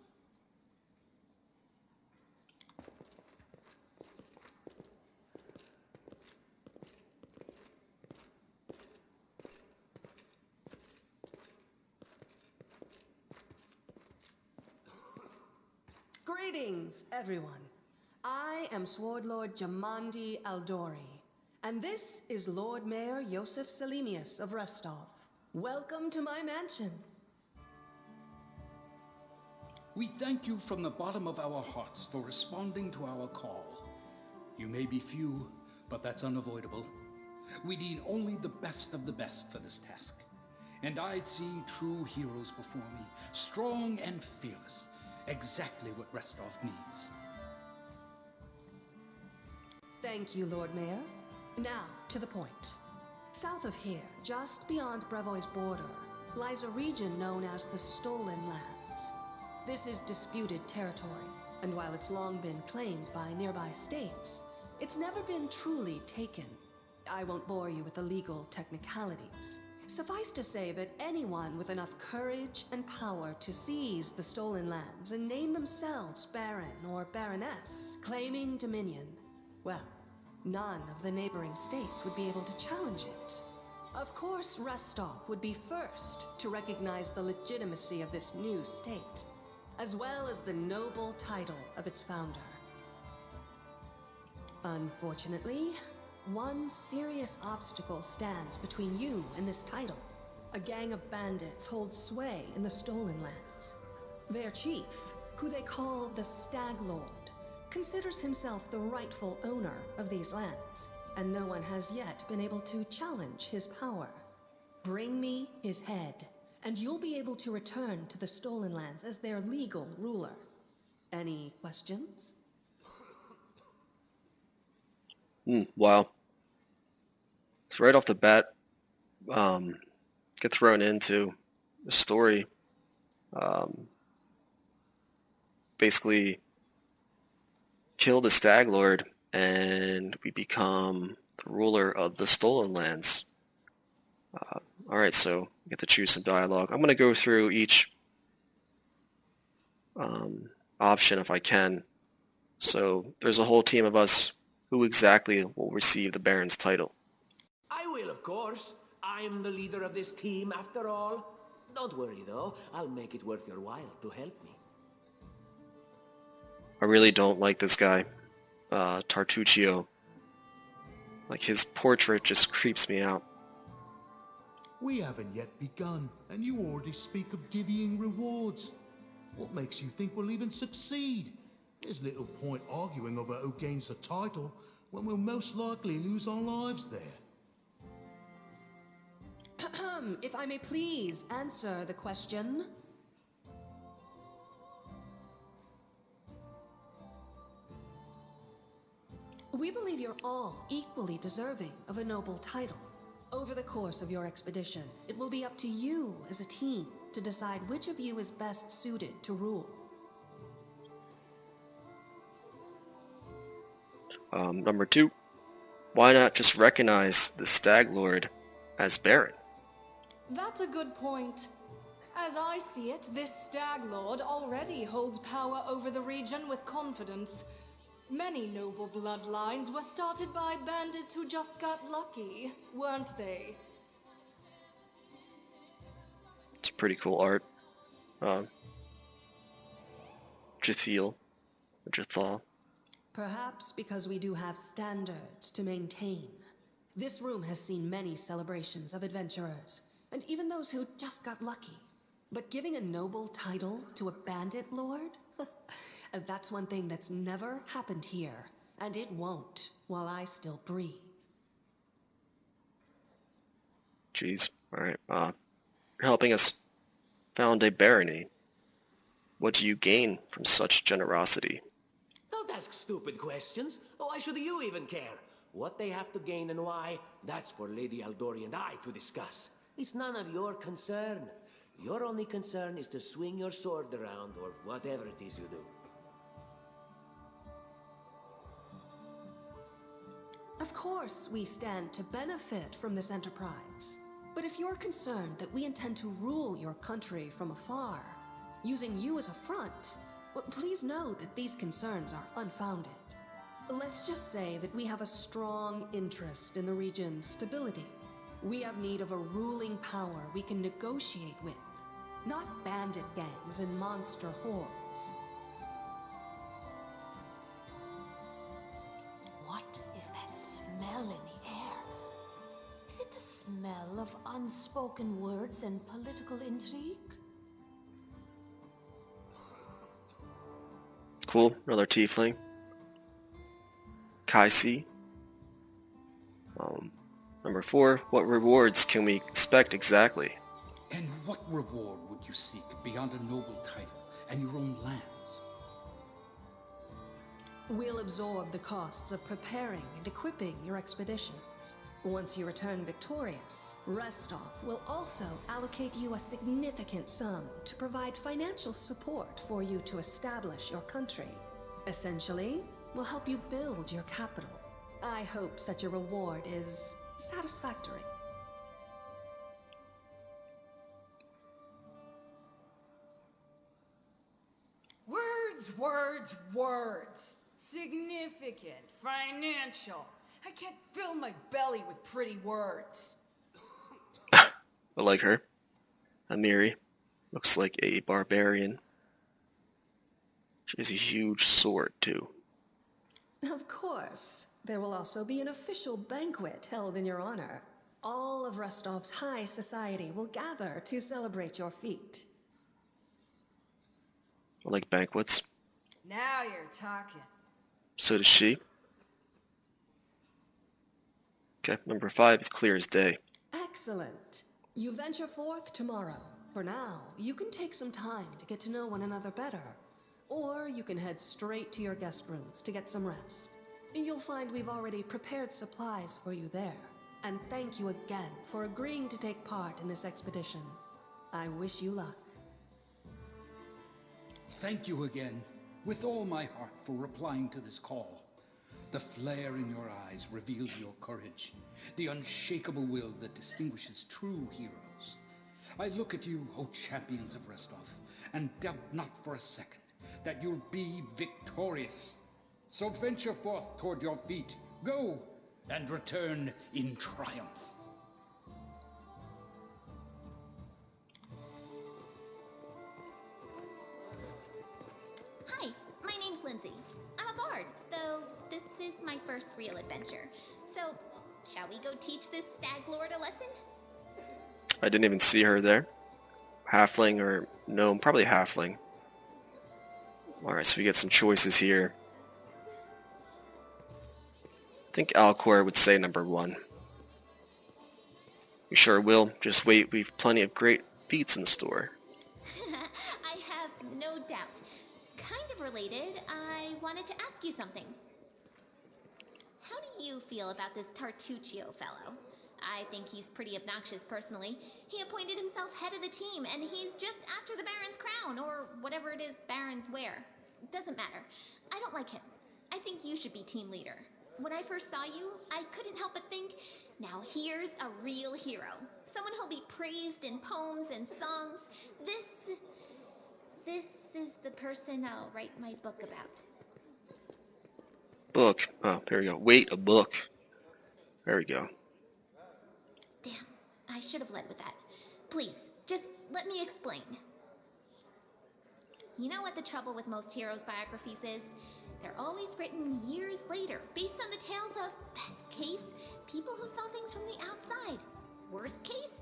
Greetings, everyone. I am Sword Lord Jamandi Aldori, and this is Lord Mayor Yosef Selimius of Rostov. Welcome to my mansion. We thank you from the bottom of our hearts for responding to our call. You may be few, but that's unavoidable. We need only the best of the best for this task. And I see true heroes before me, strong and fearless. Exactly what Rostov needs. Thank you, Lord Mayor. Now, to the point. South of here, just beyond Brevoy's border, lies a region known as the Stolen Lands. This is disputed territory, and while it's long been claimed by nearby states, it's never been truly taken. I won't bore you with the legal technicalities. Suffice to say that anyone with enough courage and power to seize the Stolen Lands and name themselves Baron or Baroness, claiming dominion, well, none of the neighboring states would be able to challenge it. Of course, Rostov would be first to recognize the legitimacy of this new state, as well as the noble title of its founder. Unfortunately, one serious obstacle stands between you and this title. A gang of bandits holds sway in the Stolen Lands. Their chief, who they call the Stag Lord, considers himself the rightful owner of these lands, and no one has yet been able to challenge his power. Bring me his head, and you'll be able to return to the Stolen Lands as their legal ruler. Any questions? Wow. So right off the bat, get thrown into the story. Basically, kill the Stag Lord, and we become the ruler of the Stolen Lands. Alright, so we get to choose some dialogue. I'm going to go through each option if I can. So there's a whole team of us. Who exactly will receive the Baron's title? I will, of course. I'm the leader of this team, after all. Don't worry, though. I'll make it worth your while to help me. I really don't like this guy, Tartuccio. Like, his portrait just creeps me out. We haven't yet begun, and you already speak of divvying rewards. What makes you think we'll even succeed? There's little point arguing over who gains the title when we'll most likely lose our lives there. If I may please answer the question. We believe you're all equally deserving of a noble title. Over the course of your expedition, it will be up to you as a team to decide which of you is best suited to rule. Number 2, why not just recognize the Stag Lord as Baron? That's a good point. As I see it, this Stag Lord already holds power over the region with confidence. Many noble bloodlines were started by bandits who just got lucky, weren't they? It's pretty cool art. Jithiel, or Jithal. Perhaps because we do have standards to maintain. This room has seen many celebrations of adventurers, and even those who just got lucky. But giving a noble title to a bandit lord? That's one thing that's never happened here, and it won't while I still breathe. Jeez. Alright, you're helping us found a barony. What do you gain from such generosity? Don't ask stupid questions. Why should you even care? What they have to gain and why, that's for Lady Aldori and I to discuss. It's none of your concern. Your only concern is to swing your sword around, or whatever it is you do. Of course, we stand to benefit from this enterprise. But if you're concerned that we intend to rule your country from afar, using you as a front, well, please know that these concerns are unfounded. Let's just say that we have a strong interest in the region's stability. We have need of a ruling power we can negotiate with, not bandit gangs and monster hordes. What is that smell in the air? Is it the smell of unspoken words and political intrigue? Cool, another tiefling. Kaisi. Number 4, what rewards can we expect exactly? And what reward would you seek beyond a noble title and your own lands? We'll absorb the costs of preparing and equipping your expeditions. Once you return victorious, Restov will also allocate you a significant sum to provide financial support for you to establish your country. Essentially, we'll help you build your capital. I hope such a reward is satisfactory. Words, words, words. Significant, financial. I can't fill my belly with pretty words. I like her. Amiri. Looks like a barbarian. She has a huge sword, too. Of course. There will also be an official banquet held in your honor. All of Restov's high society will gather to celebrate your feat. I like banquets. Now you're talking. So does she. Okay, number 5 is clear as day. Excellent. You venture forth tomorrow. For now, you can take some time to get to know one another better. Or you can head straight to your guest rooms to get some rest. You'll find we've already prepared supplies for you there. And thank you again for agreeing to take part in this expedition. I wish you luck. Thank you again, with all my heart, for replying to this call. The flare in your eyes reveals your courage, the unshakable will that distinguishes true heroes. I look at you, O champions of Restov, and doubt not for a second that you'll be victorious. So venture forth toward your feet, go, and return in triumph. Hi, my name's Lindsay. I'm a bard, though this is my first real adventure. So, shall we go teach this stag lord a lesson? I didn't even see her there. Halfling or gnome, probably halfling. Alright, so we get some choices here. I think Alchor would say number 1. We sure will. Just wait, we've plenty of great feats in store. I have no doubt. Kind of related, I wanted to ask you something. How do you feel about this Tartuccio fellow? I think he's pretty obnoxious personally. He appointed himself head of the team, and he's just after the Baron's crown, or whatever it is barons wear. Doesn't matter. I don't like him. I think you should be team leader. When I first saw you, I couldn't help but think, now here's a real hero. Someone who'll be praised in poems and songs. This is the person I'll write my book about. Book. Oh, there we go. Wait, a book. There we go. Damn, I should have led with that. Please, just let me explain. You know what the trouble with most heroes' biographies is? They're always written years later, based on the tales of, best case, people who saw things from the outside. Worst case,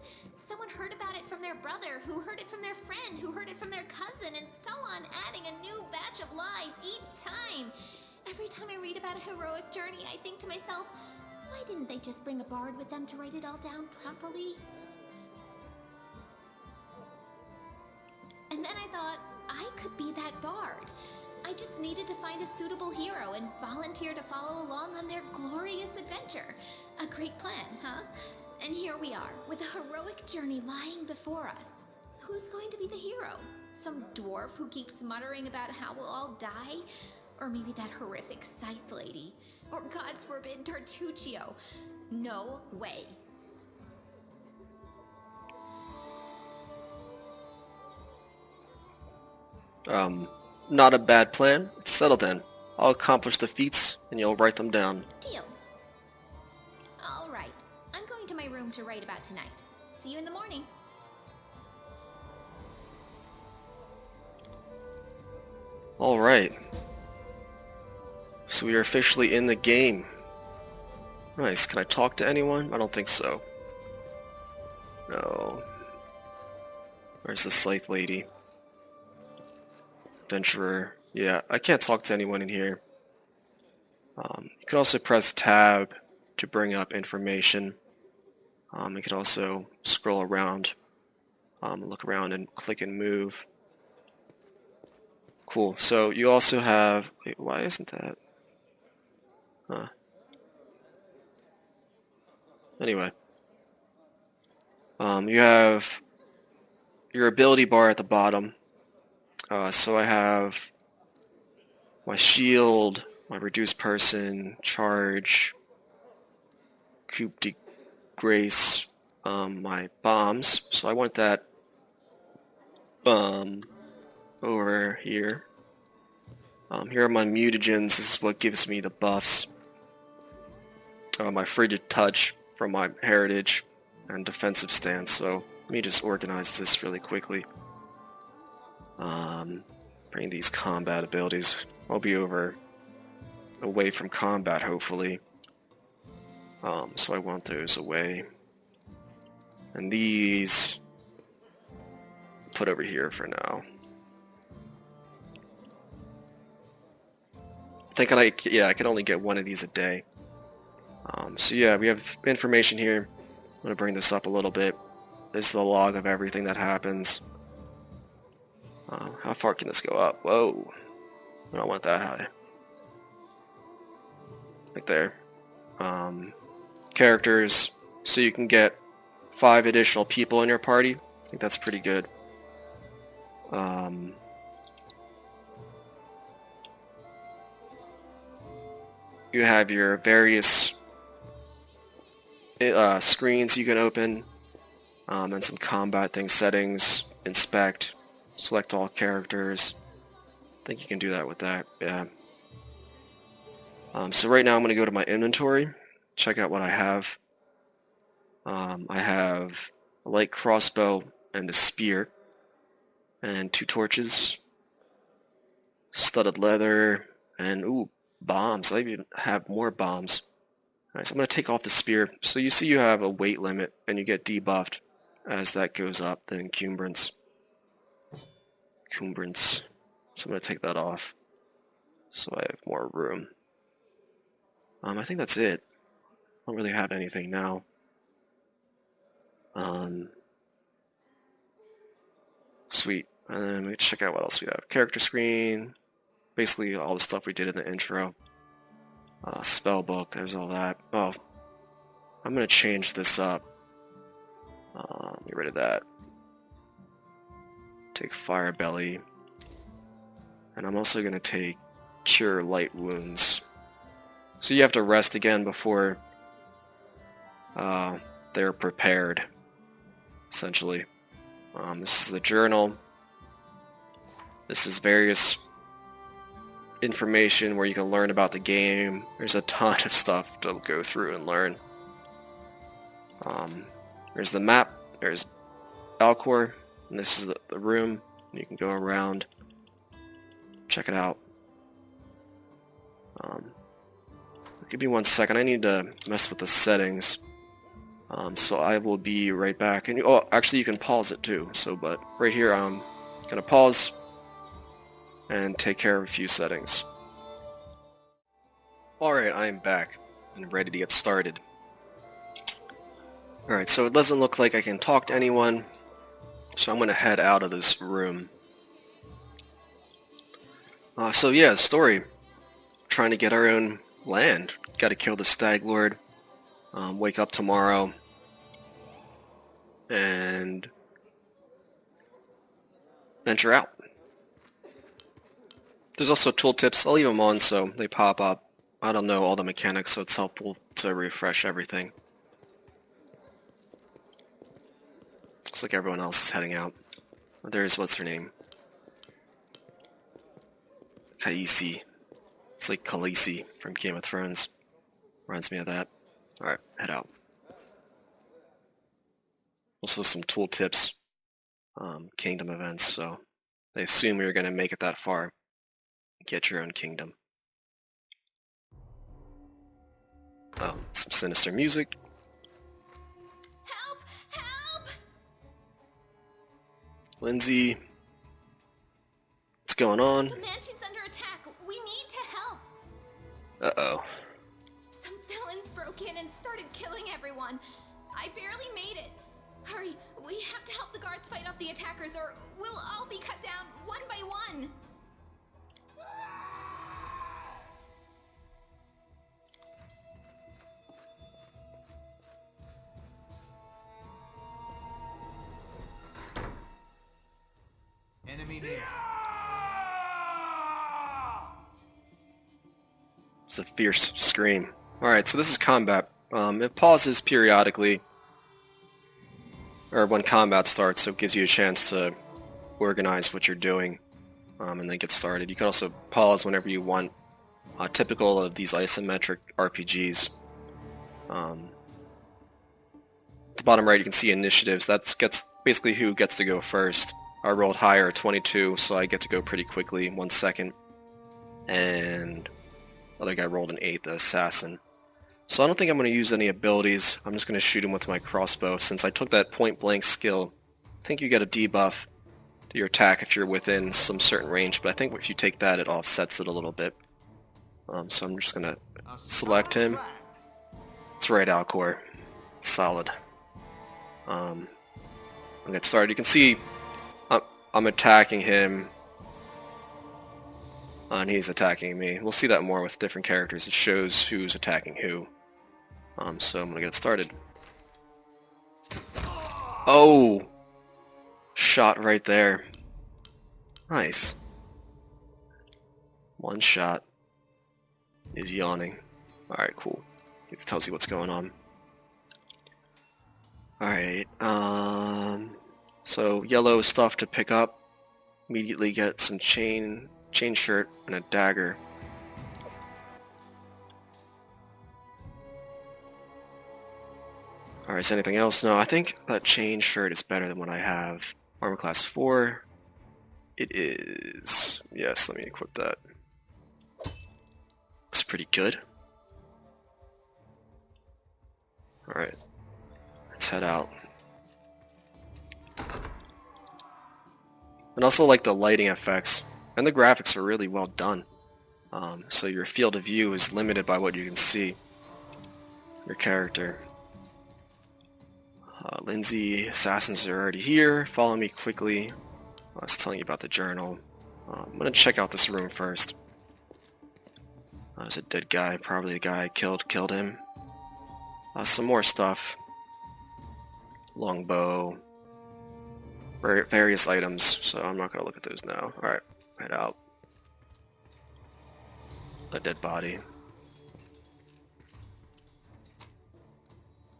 someone heard about it from their brother, who heard it from their friend, who heard it from their cousin, and so on, adding a new batch of lies each time. Every time I read about a heroic journey, I think to myself, why didn't they just bring a bard with them to write it all down properly? And then I thought, I could be that bard. I just needed to find a suitable hero and volunteer to follow along on their glorious adventure. A great plan, huh? And here we are, with a heroic journey lying before us. Who's going to be the hero? Some dwarf who keeps muttering about how we'll all die? Or maybe that horrific scythe lady? Or, God's forbid, Tartuccio? No way. Not a bad plan. It's settled then. I'll accomplish the feats, and you'll write them down. Deal. All right. I'm going to my room to write about tonight. See you in the morning. All right. So we are officially in the game. Nice. Can I talk to anyone? I don't think so. No. Where's the scythe lady? Adventurer. Yeah, I can't talk to anyone in here. You can also press tab to bring up information. You can also scroll around, look around and click and move. Cool. So you also have... Wait, why isn't that? Huh. Anyway. You have your ability bar at the bottom. So I have my shield, my reduced person, charge, coup de grace, my bombs. So I want that over here. Here are my mutagens. This is what gives me the buffs. My frigid touch from my heritage and defensive stance. So let me just organize this really quickly. Bring these combat abilities. I'll be away from combat, hopefully. So I want those away. And these put over here for now. I think I can only get one of these a day. So yeah, we have information here. I'm gonna bring this up a little bit. This is the log of everything that happens. How far can this go up? Whoa. I don't want that high. Right there. Characters. So you can get 5 additional people in your party. I think that's pretty good. You have your various screens you can open. And some combat things, settings, inspect. Select all characters. I think you can do that with that, yeah. So right now I'm going to go to my inventory, check out what I have. I have a light crossbow and a spear, and 2 torches, studded leather, and ooh, bombs. I even have more bombs. Alright, so I'm going to take off the spear. So you see you have a weight limit, and you get debuffed as that goes up, the encumbrance. Encumbrance. So I'm going to take that off so I have more room. I think that's it. I don't really have anything now. Sweet. And then we check out what else we have. Character screen. Basically all the stuff we did in the intro. Spell book, there's all that. Oh, I'm going to change this up. Get rid of that. Take Fire Belly. And I'm also going to take Cure Light Wounds. So you have to rest again before they're prepared, essentially. This is the journal. This is various information where you can learn about the game. There's a ton of stuff to go through and learn. There's the map. There's Alchor. And this is the room. You can go around. Check it out. Give me 1 second. I need to mess with the settings. So I will be right back. And oh, actually, you can pause it too. So, but right here, I'm gonna pause and take care of a few settings. Alright, I am back and ready to get started. Alright, so it doesn't look like I can talk to anyone, so I'm gonna head out of this room. So yeah, story. Trying to get our own land. Gotta kill the Stag Lord. Wake up tomorrow. And venture out. There's also tooltips. I'll leave them on so they pop up. I don't know all the mechanics, so it's helpful to refresh everything. Looks like everyone else is heading out. There's, what's her name? Khaleesi. It's like Khaleesi from Game of Thrones. Reminds me of that. Alright, head out. Also some tooltips. Kingdom events, so they assume you're going to make it that far. Get your own kingdom. Oh, some sinister music. Help! Help! Lindsay. What's going on? The mansion's under attack. We need to help. Uh-oh. Some villains broke in and started killing everyone. I barely made it. Hurry, we have to help the guards fight off the attackers or we'll all be cut down one by one. Enemy near. It's a fierce scream. Alright, so this is combat. It pauses periodically, or when combat starts, so it gives you a chance to organize what you're doing, and then get started. You can also pause whenever you want. Typical of these isometric RPGs. At the bottom right, you can see initiatives. That gets basically who gets to go first. I rolled higher, 22, so I get to go pretty quickly, 1 second. And the other guy rolled an 8, the assassin. So I don't think I'm going to use any abilities. I'm just going to shoot him with my crossbow. Since I took that point-blank skill, I think you get a debuff to your attack if you're within some certain range, but I think if you take that, it offsets it a little bit. So I'm just going to select him. That's right, Alchor. Solid. I'll get started. You can see I'm attacking him, and he's attacking me. We'll see that more with different characters. It shows who's attacking who. So I'm gonna get started. Oh! Shot right there. Nice. One shot. He's yawning. Alright, cool. It tells you what's going on. Alright, so yellow stuff to pick up. Immediately get some chain shirt and a dagger. Alright, is anything else? No, I think that chain shirt is better than what I have. Armor class 4. It is. Yes, let me equip that. Looks pretty good. Alright. Let's head out. And also like the lighting effects. And the graphics are really well done. So your field of view is limited by what you can see. Your character. Lindsay, assassins are already here. Follow me quickly. I was telling you about the journal. I'm gonna check out this room first. There's a dead guy, probably the guy I killed him. Some more stuff. Longbow. Various items, so I'm not gonna look at those now. Alright, head out. A dead body.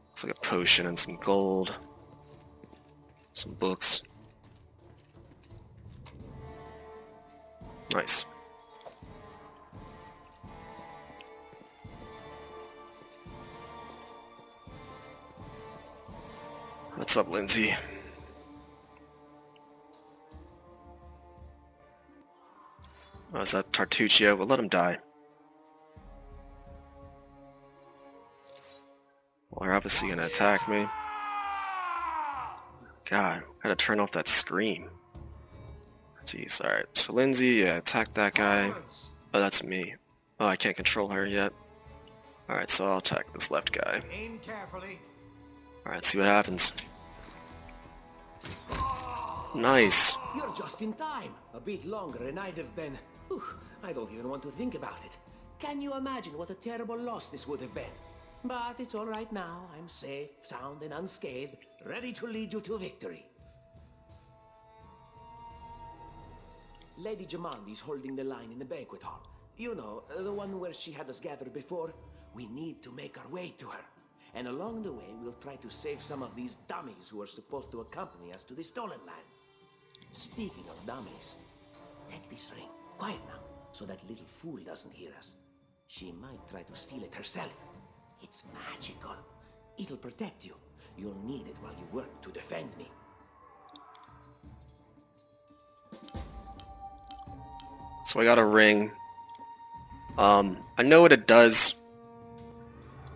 Looks like a potion and some gold. Some books. Nice. What's up, Lindsay? Oh, is that Tartuccio? Well, let him die. Well, they're obviously gonna attack me. God, gotta turn off that scream. Jeez, alright. So Lindsay, yeah, attack that guy. Oh, that's me. Oh, I can't control her yet. Alright, so I'll attack this left guy. Aim carefully. Alright, see what happens. Nice. You're just in time. A bit longer and I'd have been... Whew, I don't even want to think about it. Can you imagine what a terrible loss this would have been? But it's all right now. I'm safe, sound, and unscathed, ready to lead you to victory. Lady Jamandi's holding the line in the banquet hall. You know, the one where she had us gathered before. We need to make our way to her. And along the way, we'll try to save some of these dummies who are supposed to accompany us to the stolen lands. Speaking of dummies, take this ring. Quiet now, so that little fool doesn't hear us. She might try to steal it herself. It's magical. It'll protect you. You'll need it while you work to defend me. So I got a ring. I know what it does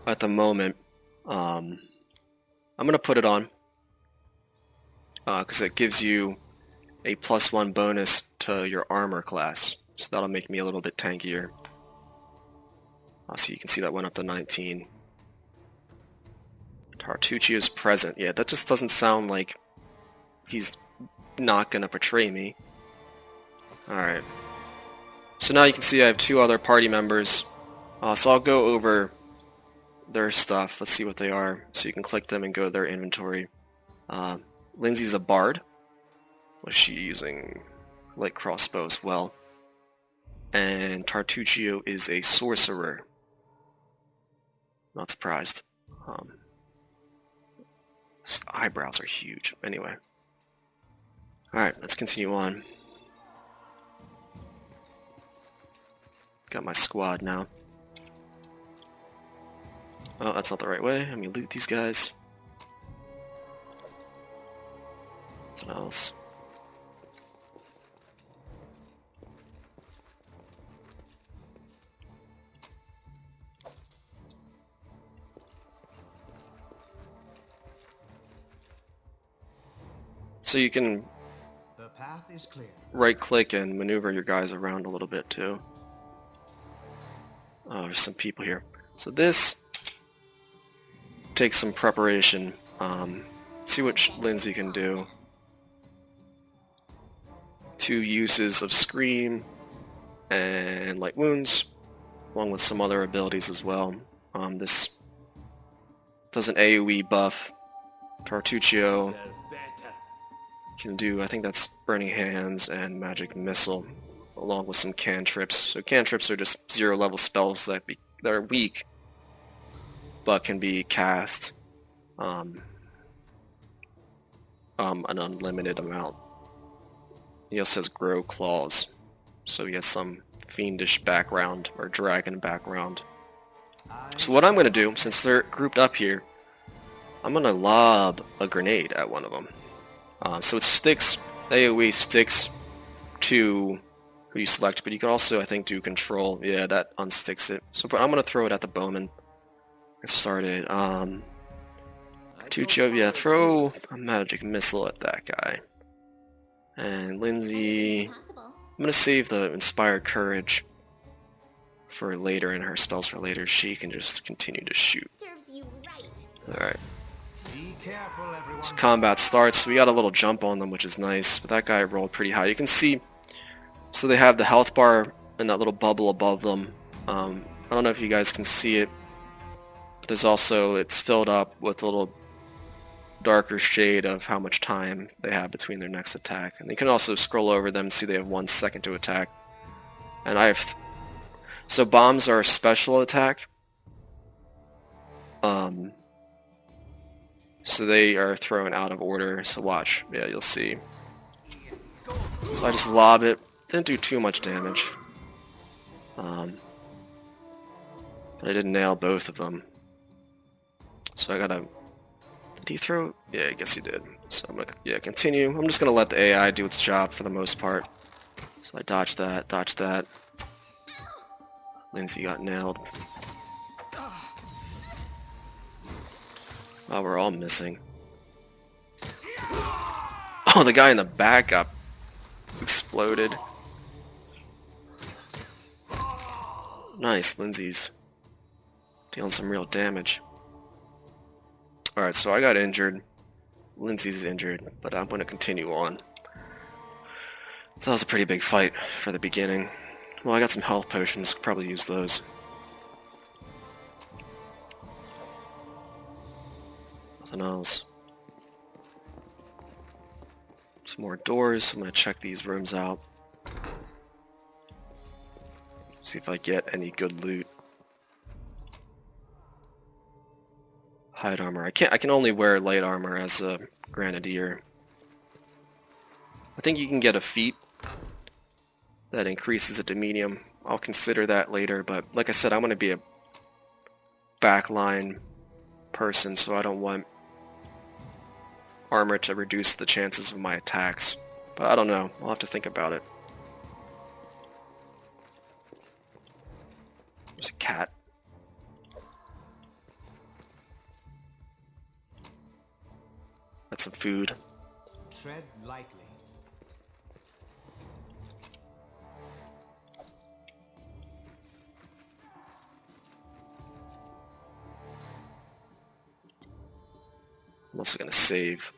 at the moment. I'm gonna put it on because it gives you a +1 bonus to your armor class, so that'll make me a little bit tankier. So you can see that went up to 19. Tartuccio's present. Yeah, that just doesn't sound like he's not gonna betray me. Alright. So now you can see I have 2 other party members. So I'll go over their stuff. Let's see what they are. So you can click them and go to their inventory. Lindsay's a bard. Was she using light crossbow as well? And Tartuccio is a sorcerer. Not surprised. His eyebrows are huge. Anyway. Alright, let's continue on. Got my squad now. Oh, that's not the right way. Let me loot these guys. Something else. So you can The path is clear. right click and maneuver your guys around a little bit too. Oh, there's some people here. So this takes some preparation. See what Lindsay can do. 2 uses of Scream and Light Wounds, along with some other abilities as well. This does an AoE buff. Tartuccio can do, I think that's Burning Hands and Magic Missile, along with some cantrips. So cantrips are just 0 level spells that are weak, but can be cast an unlimited amount. He also has Grow Claws, so he has some fiendish background or dragon background. So what I'm going to do, since they're grouped up here, I'm going to lob a grenade at one of them. So it sticks, AoE sticks to who you select, but you can also, I think, do control. Yeah, that unsticks it. So I'm going to throw it at the bowman. Get started. Tartuccio, yeah, throw a magic missile at that guy. And Lindsay, Possible. I'm gonna save the Inspire Courage for later in her spells for later. She can just continue to shoot. Serves you right. Alright. Be careful, everyone. So combat starts. We got a little jump on them, which is nice. But that guy rolled pretty high. You can see, so they have the health bar and that little bubble above them. I don't know if you guys can see it. But there's also, it's filled up with a little darker shade of how much time they have between their next attack. And you can also scroll over them and see they have 1 second to attack. And I have... So bombs are a special attack. So they are thrown out of order. So watch. Yeah, you'll see. So I just lob it. Didn't do too much damage. But I did nail both of them. So I gotta... Did he throw? Yeah, I guess he did. So I'm gonna, continue. I'm just gonna let the AI do its job for the most part. So I dodged that, dodged that. Lindsay got nailed. Oh, we're all missing. Oh, the guy in the back got exploded. Nice, Lindsay's dealing some real damage. Alright, so I got injured. Lindsay's injured, but I'm going to continue on. So that was a pretty big fight for the beginning. Well, I got some health potions, could probably use those. Nothing else. Some more doors, I'm going to check these rooms out. See if I get any good loot. Hide armor. I can only wear light armor as a grenadier. I think you can get a feat that increases it to medium. I'll consider that later, but like I said, I'm going to be a backline person, so I don't want armor to reduce the chances of my attacks. But I don't know. I'll have to think about it. There's a cat. That's some food. Tread lightly. I'm also gonna save.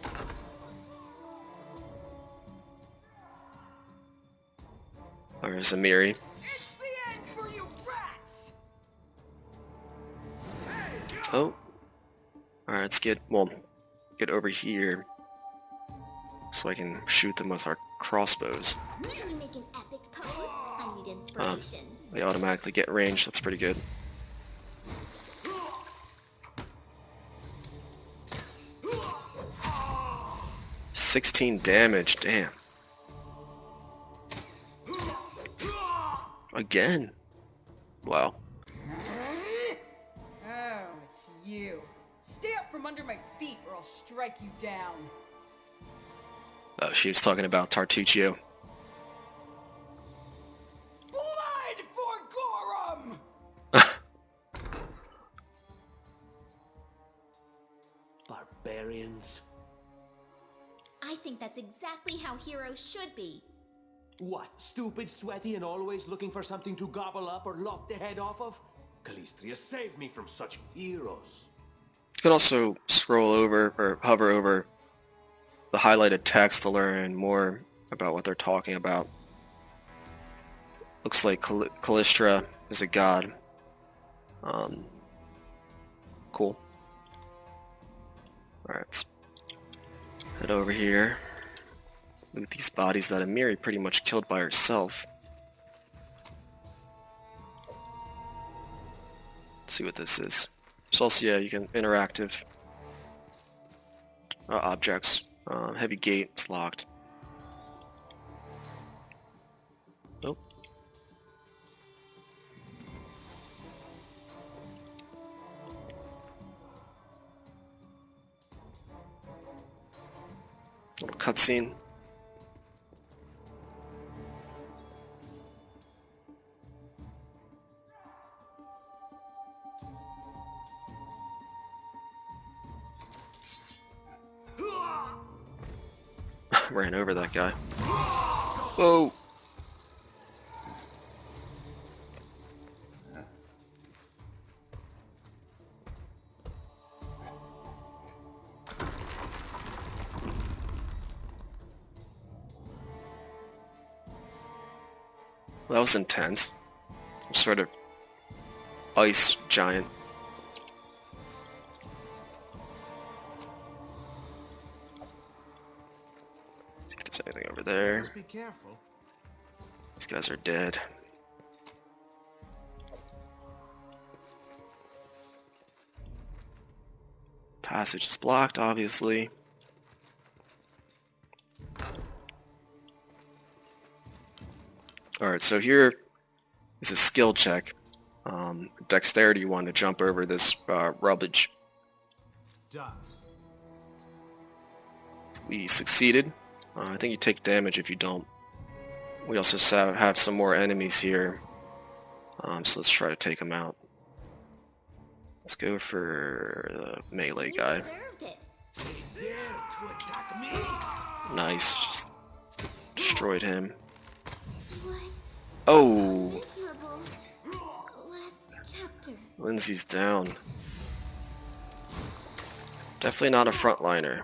Oh, there's a Miri. It's the end for you rats! Oh. Alright, let's get over here so I can shoot them with our crossbows. Can you make an epic pose? I need inspiration. They automatically get range, that's pretty good. $16 damage, damn. Again. Wow. Oh, it's you. Stay up from under my feet or I'll strike you down. Oh, she was talking about Tartuccio. Blood for Gorum! Barbarians. I think that's exactly how heroes should be. What, stupid, sweaty, and always looking for something to gobble up or lop the head off of? Calistria, save me from such heroes. You can also scroll over or hover over the highlighted text to learn more about what they're talking about. Looks like Calistria is a god. Cool. Alright, let's head over here. Loot these bodies that Amiri pretty much killed by herself. Let's see what this is. So also, yeah, you can interactive objects. Heavy gate, it's locked. Nope. Little cutscene. ran over that guy. Whoa! Well, that was intense. Some sort of ice giant. See if there's anything over there. Just be careful. These guys are dead. Passage is blocked, obviously. Alright, so here is a skill check. Dexterity one to jump over this rubbish. Done. We succeeded. I think you take damage if you don't. We also have some more enemies here. So let's try to take them out. Let's go for the melee guy. They dare to attack me. Nice. Just destroyed him. Oh! Lindsay's down. Definitely not a frontliner.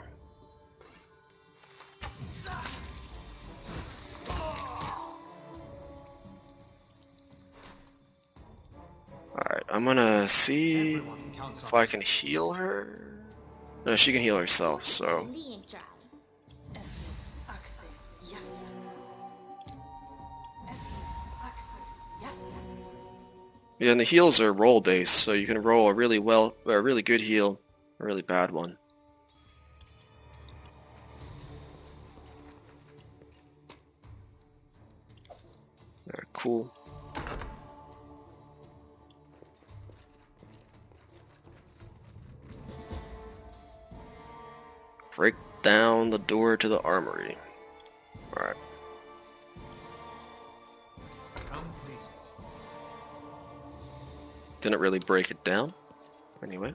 Alright, I'm gonna see if I can heal her. No, she can heal herself, so. Yeah, and the heals are roll based, so you can roll a really good heal, a really bad one. Alright, cool. Break down the door to the armory. Alright. Didn't really break it down. Anyway,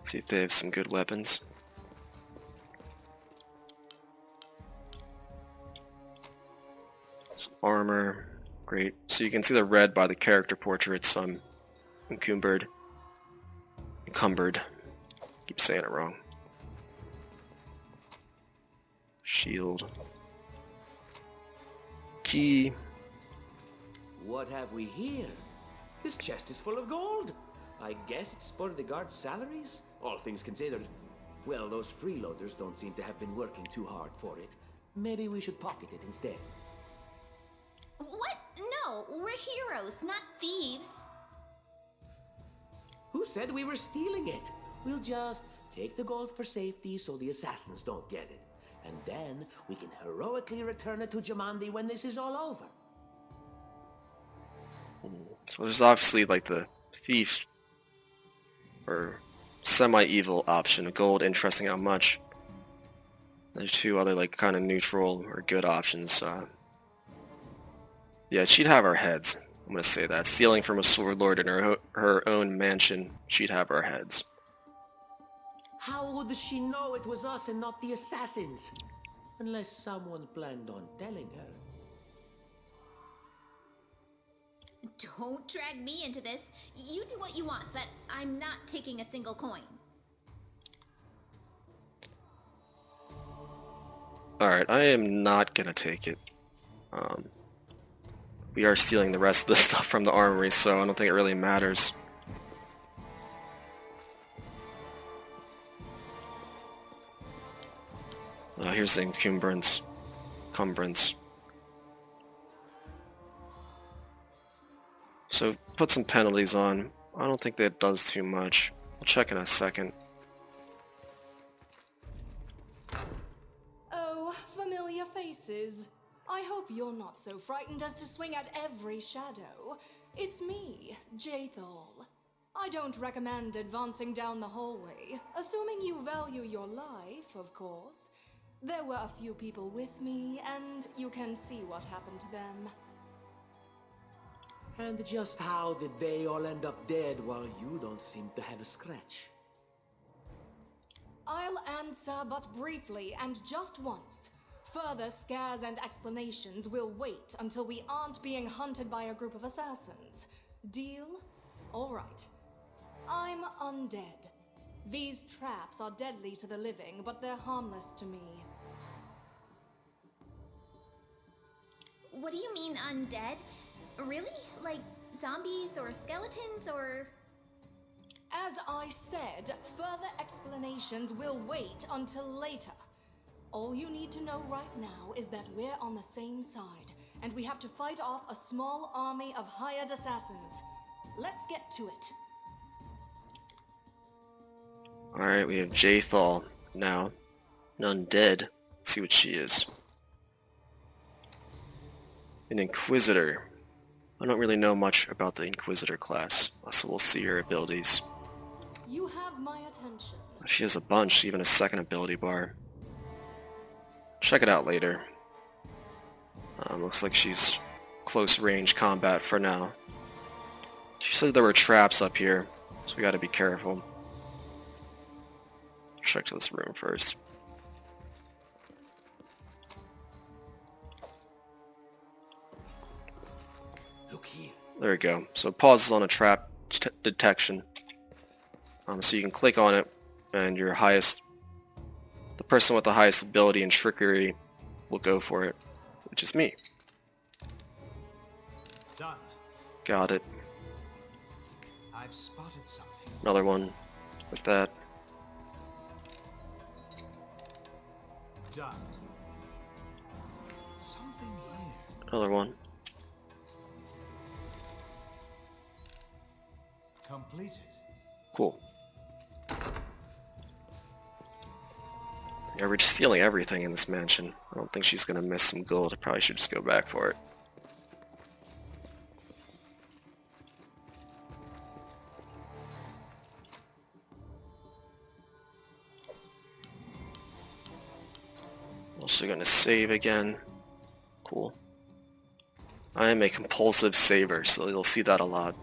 see if they have some good weapons. Some armor. Great. So you can see the red by the character portraits. I'm encumbered. Keep saying it wrong. Shield. Key. What have we here? This chest is full of gold. I guess it's for the guards' salaries, all things considered. Well, those freeloaders don't seem to have been working too hard for it. Maybe we should pocket it instead. What? No, we're heroes, not thieves. Who said we were stealing it? We'll just take the gold for safety so the assassins don't get it. And then we can heroically return it to Jamandi when this is all over. So there's obviously like the thief or semi-evil option. Gold, interesting how much. There's two other like kind of neutral or good options. Yeah, she'd have our heads. I'm gonna say that. Stealing from a sword lord in her own mansion, she'd have our heads. How would she know it was us and not the assassins? Unless someone planned on telling her. Don't drag me into this. You do what you want, but I'm not taking a single coin. Alright, I am not gonna take it. We are stealing the rest of the stuff from the armory, so I don't think it really matters. Here's the encumbrance. So put some penalties on. I don't think that does too much. I'll check in a second. Oh, familiar faces. I hope you're not so frightened as to swing at every shadow. It's me, Jathal. I don't recommend advancing down the hallway, assuming you value your life, of course. There were a few people with me, and you can see what happened to them. And just how did they all end up dead while you don't seem to have a scratch? I'll answer but briefly and just once. Further scares and explanations will wait until we aren't being hunted by a group of assassins. Deal? All right. I'm undead. These traps are deadly to the living, but they're harmless to me. What do you mean undead? Really? Like zombies or skeletons or... As I said, further explanations will wait until later. All you need to know right now is that we're on the same side, and we have to fight off a small army of hired assassins. Let's get to it. Alright, we have Jathal now. An undead. Let's see what she is. An Inquisitor. I don't really know much about the Inquisitor class, so we'll see her abilities. You have my attention. She has a bunch, even a second ability bar. Check it out later. Looks like she's close range combat for now. She said there were traps up here, so we gotta be careful. Check to this room first. Look here. There we go. So it pauses on a trap detection. So you can click on it, and the person with the highest ability and trickery will go for it, which is me. Done. Got it. I've spotted something. Another one, like that. Done. Something here. Another one. Completed. Cool. Yeah, we're just stealing everything in this mansion. I don't think she's gonna miss some gold. I probably should just go back for it. Also gonna save again. Cool. I am a compulsive saver, so you'll see that a lot.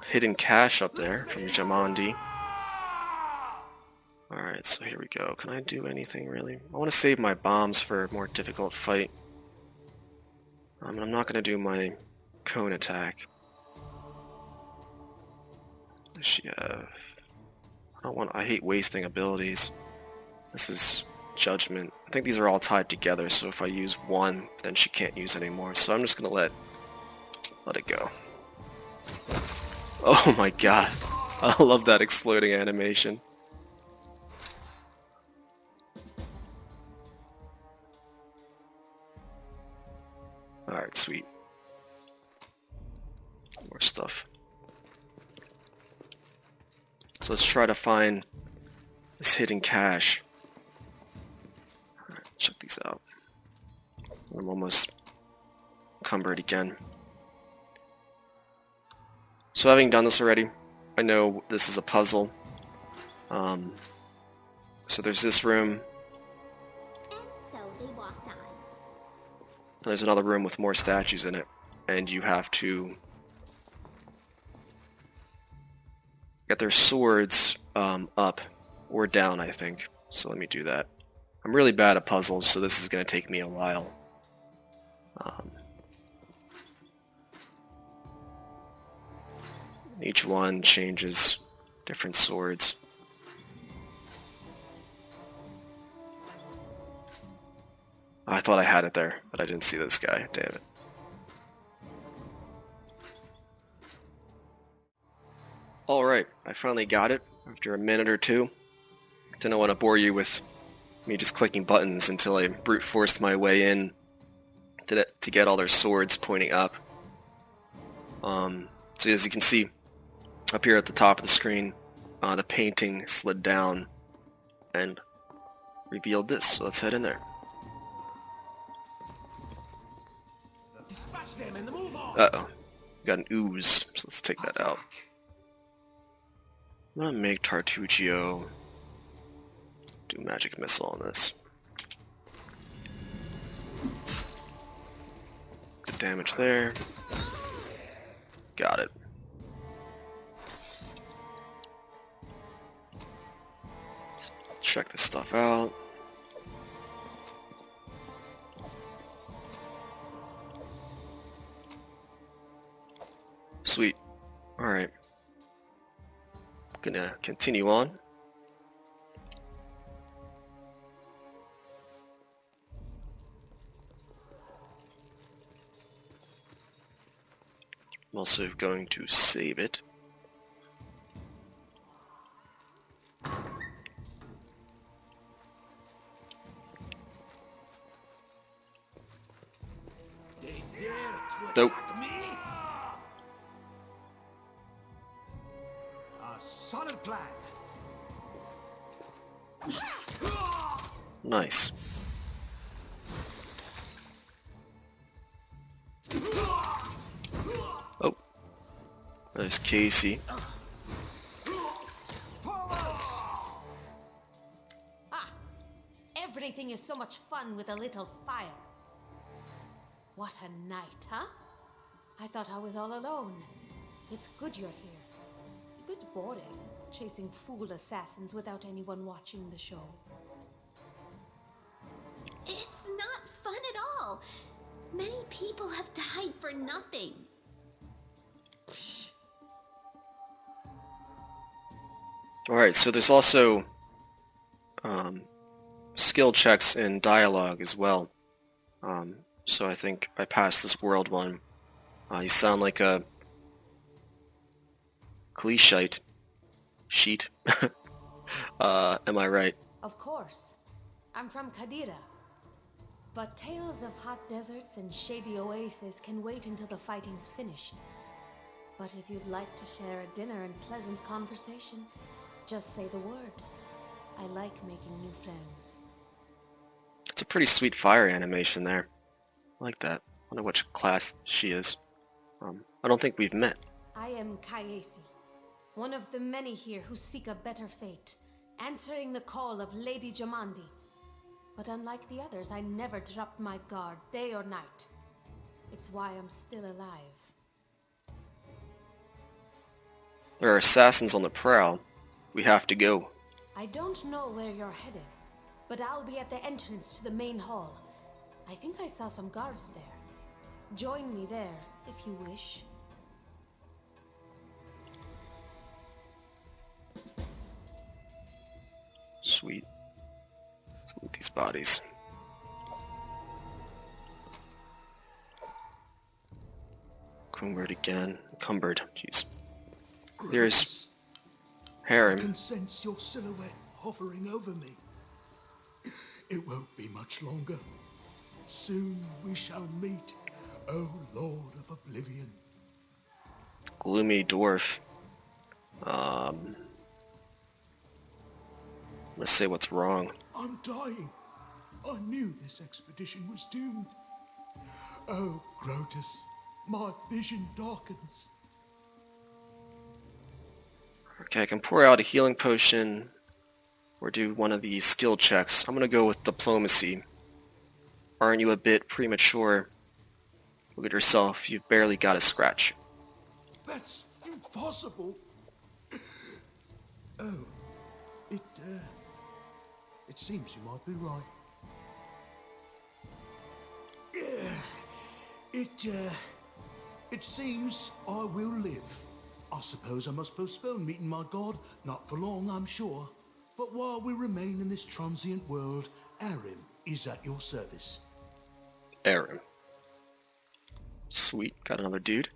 Hidden cache up there from Jamandi. Alright, so here we go. Can I do anything really? I want to save my bombs for a more difficult fight. I'm not going to do my cone attack. Does she have... I hate wasting abilities. This is judgment. I think these are all tied together, so if I use one, then she can't use anymore. So I'm just going to let it go. Oh my god. I love that exploding animation. Alright, sweet. More stuff. So let's try to find this hidden cache. Alright, check these out. I'm almost encumbered again. So having done this already, I know this is a puzzle. So there's this room. And so they walked on. There's another room with more statues in it, and you have to get their swords up or down, I think. So let me do that. I'm really bad at puzzles, so this is going to take me a while. Each one changes different swords. I thought I had it there, but I didn't see this guy. Damn it. Alright, I finally got it after a minute or two. Didn't want to bore you with me just clicking buttons until I brute forced my way in to get all their swords pointing up. So as you can see, up here at the top of the screen, the painting slid down and revealed this. So let's head in there. Dispatch them and move on. Uh-oh. Got an ooze, so let's take that out. I'm gonna make Tartuccio do magic missile on this. Good damage there. Got it. Check this stuff out. Sweet. Alright. Gonna continue on. I'm also going to save it. They dare to Nope. attack me? A solid plan. Nice. Oh. There's Casey. Ah! Everything is so much fun with a little fire. What a night, huh? I thought I was all alone. It's good you're here. A bit boring, chasing fool assassins without anyone watching the show. It's not fun at all. Many people have died for nothing. Alright, so there's also skill checks in dialogue as well. So I think I passed this world one. You sound like a cliche. Sheet. Am I right? Of course. I'm from Kadira. But tales of hot deserts and shady oases can wait until the fighting's finished. But if you'd like to share a dinner and pleasant conversation, just say the word. I like making new friends. It's a pretty sweet fire animation there. I like that. I wonder which class she is. I don't think we've met. I am Kayesi, one of the many here who seek a better fate, answering the call of Lady Jamandi. But unlike the others, I never dropped my guard, day or night. It's why I'm still alive. There are assassins on the prowl. We have to go. I don't know where you're headed, but I'll be at the entrance to the main hall. I think I saw some guards there. Join me there, if you wish. Sweet. Let's loot these bodies. Cumbered again. Cumbered. Jeez. There's I Harem. can sense your silhouette hovering over me. It won't be much longer. Soon we shall meet, O Lord of Oblivion. Gloomy dwarf. Let's say what's wrong. I'm dying. I knew this expedition was doomed. Oh, Grotus, my vision darkens. Okay, I can pour out a healing potion or do one of these skill checks. I'm gonna go with diplomacy. Aren't you a bit premature? Look at yourself, you've barely got a scratch. That's impossible. Oh, it seems you might be right. It seems I will live. I suppose I must postpone meeting my god, not for long, I'm sure. But while we remain in this transient world, Arim is at your service. Arim. Sweet, got another dude.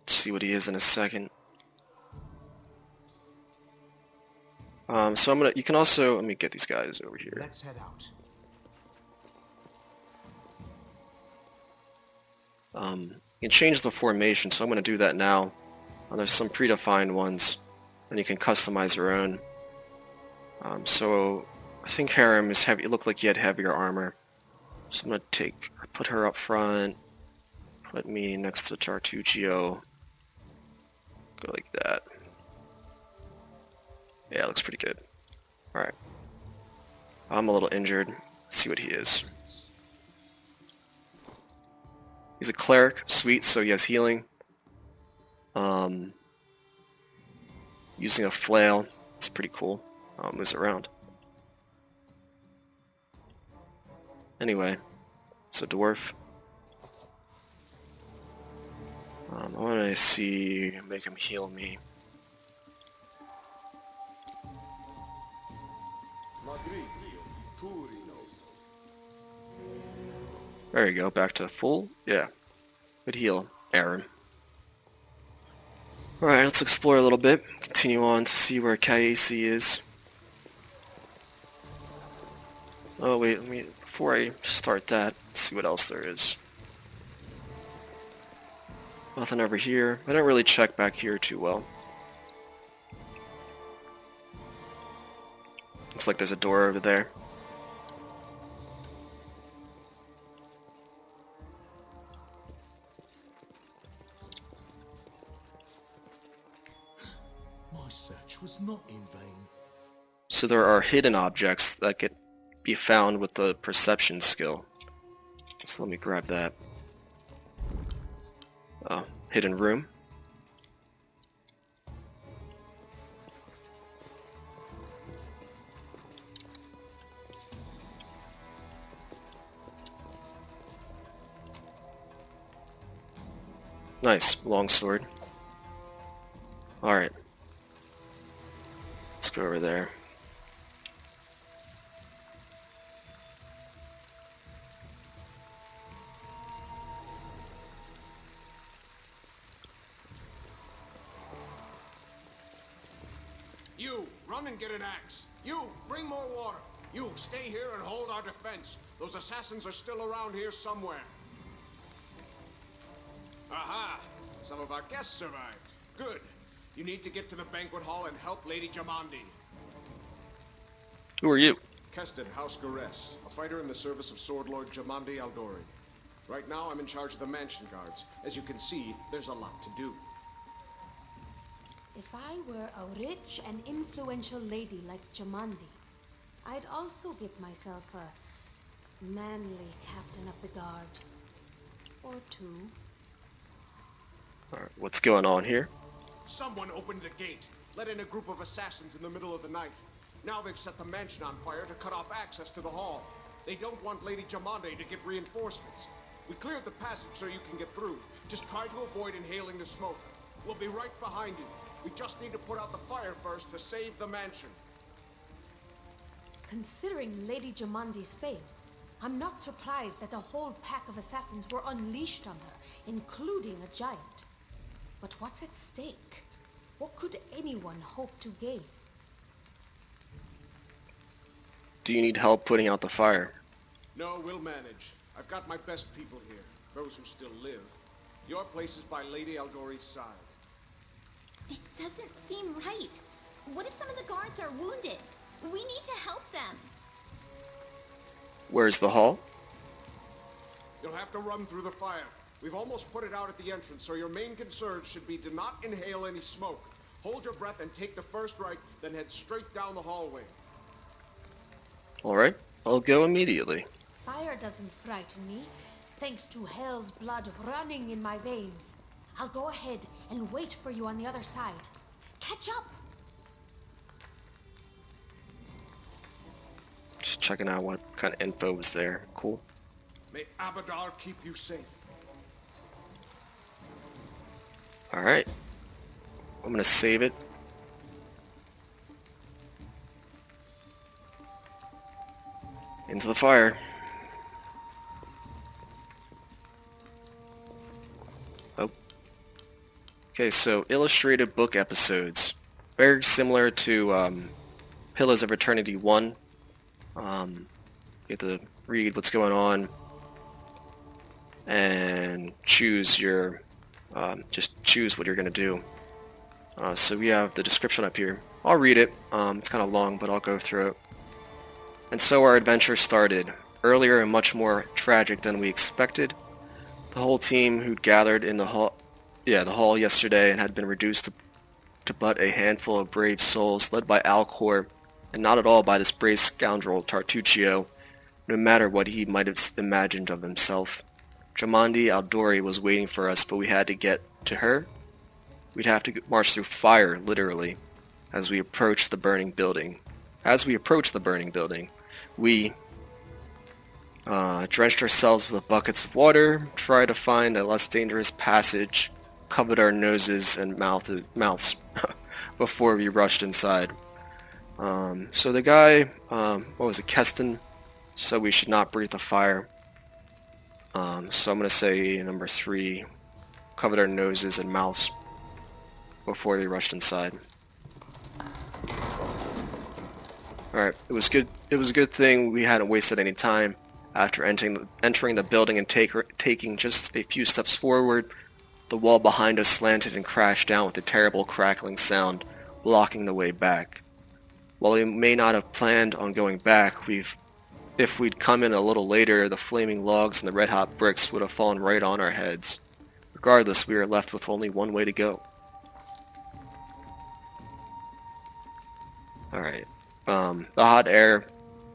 Let's see what he is in a second. So you can also, let me get these guys over here. Let's head out. You can change the formation, so I'm going to do that now. There's some predefined ones, and you can customize your own. So I think Harem is heavy. It looked like he had heavier armor. So I'm going to put her up front, put me next to Tartuccio. Go like that. Yeah, it looks pretty good. Alright. I'm a little injured. Let's see what he is. He's a cleric, sweet, so he has healing. Using a flail. It's pretty cool. Moves around. Anyway, it's a dwarf. I want to see, make him heal me. There you go, back to full. Yeah, good heal, Aaron. Alright, let's explore a little bit. Continue on to see where Kaisi is. Oh wait, before I start that, let's see what else there is. Nothing over here. I don't really check back here too well. Looks like there's a door over there. My search was not in vain. So there are hidden objects that can be found with the perception skill. So let me grab that. Oh, hidden room. Nice, longsword. Alright. Let's go over there. You, run and get an axe. You, bring more water. You, stay here and hold our defense. Those assassins are still around here somewhere. Aha! Some of our guests survived. Good. You need to get to the banquet hall and help Lady Jamandi. Who are you? Keston, House Gares, a fighter in the service of Sword Lord Jamandi Aldori. Right now, I'm in charge of the mansion guards. As you can see, there's a lot to do. If I were a rich and influential lady like Jamandi, I'd also give myself a manly captain of the guard. Or two. Alright, what's going on here? Someone opened the gate, let in a group of assassins in the middle of the night. Now they've set the mansion on fire to cut off access to the hall. They don't want Lady Jamande to get reinforcements. We cleared the passage so you can get through. Just try to avoid inhaling the smoke. We'll be right behind you. We just need to put out the fire first to save the mansion. Considering Lady Jamandi's fame, I'm not surprised that a whole pack of assassins were unleashed on her, including a giant. But what's at stake? What could anyone hope to gain? Do you need help putting out the fire? No, we'll manage. I've got my best people here, those who still live. Your place is by Lady Aldori's side. It doesn't seem right. What if some of the guards are wounded? We need to help them. Where's the hall? You'll have to run through the fire. We've almost put it out at the entrance, so your main concern should be to not inhale any smoke. Hold your breath and take the first right, then head straight down the hallway. Alright, I'll go immediately. Fire doesn't frighten me, thanks to hell's blood running in my veins. I'll go ahead and wait for you on the other side. Catch up! Just checking out what kind of info was there. Cool. May Abadar keep you safe. Alright. I'm gonna save it. Into the fire. Oh. Okay, so illustrated book episodes. Very similar to Pillars of Eternity 1. You get to read what's going on and choose your just choose what you're gonna do. So we have the description up here. I'll read it. It's kind of long, but I'll go through it. And so our adventure started, earlier and much more tragic than we expected. The whole team who'd gathered in the hall yesterday and had been reduced to but a handful of brave souls led by Alchor, and not at all by this brave scoundrel Tartuccio, no matter what he might have imagined of himself. Jamandi Aldori was waiting for us, but we had to get to her. we'd have to march through fire, literally, as we approach the burning building. As we approach the burning building, we drenched ourselves with buckets of water, tried to find a less dangerous passage, covered our noses and mouths before we rushed inside. So the guy, what was it, Keston, said we should not breathe the fire. So I'm going to say number 3, covered our noses and mouths before we rushed inside. Alright, it was good. It was a good thing we hadn't wasted any time. After entering the building and taking just a few steps forward, the wall behind us slanted and crashed down with a terrible crackling sound, blocking the way back. While we may not have planned on going back, if we'd come in a little later, the flaming logs and the red-hot bricks would have fallen right on our heads. Regardless, we were left with only one way to go. Alright. The hot air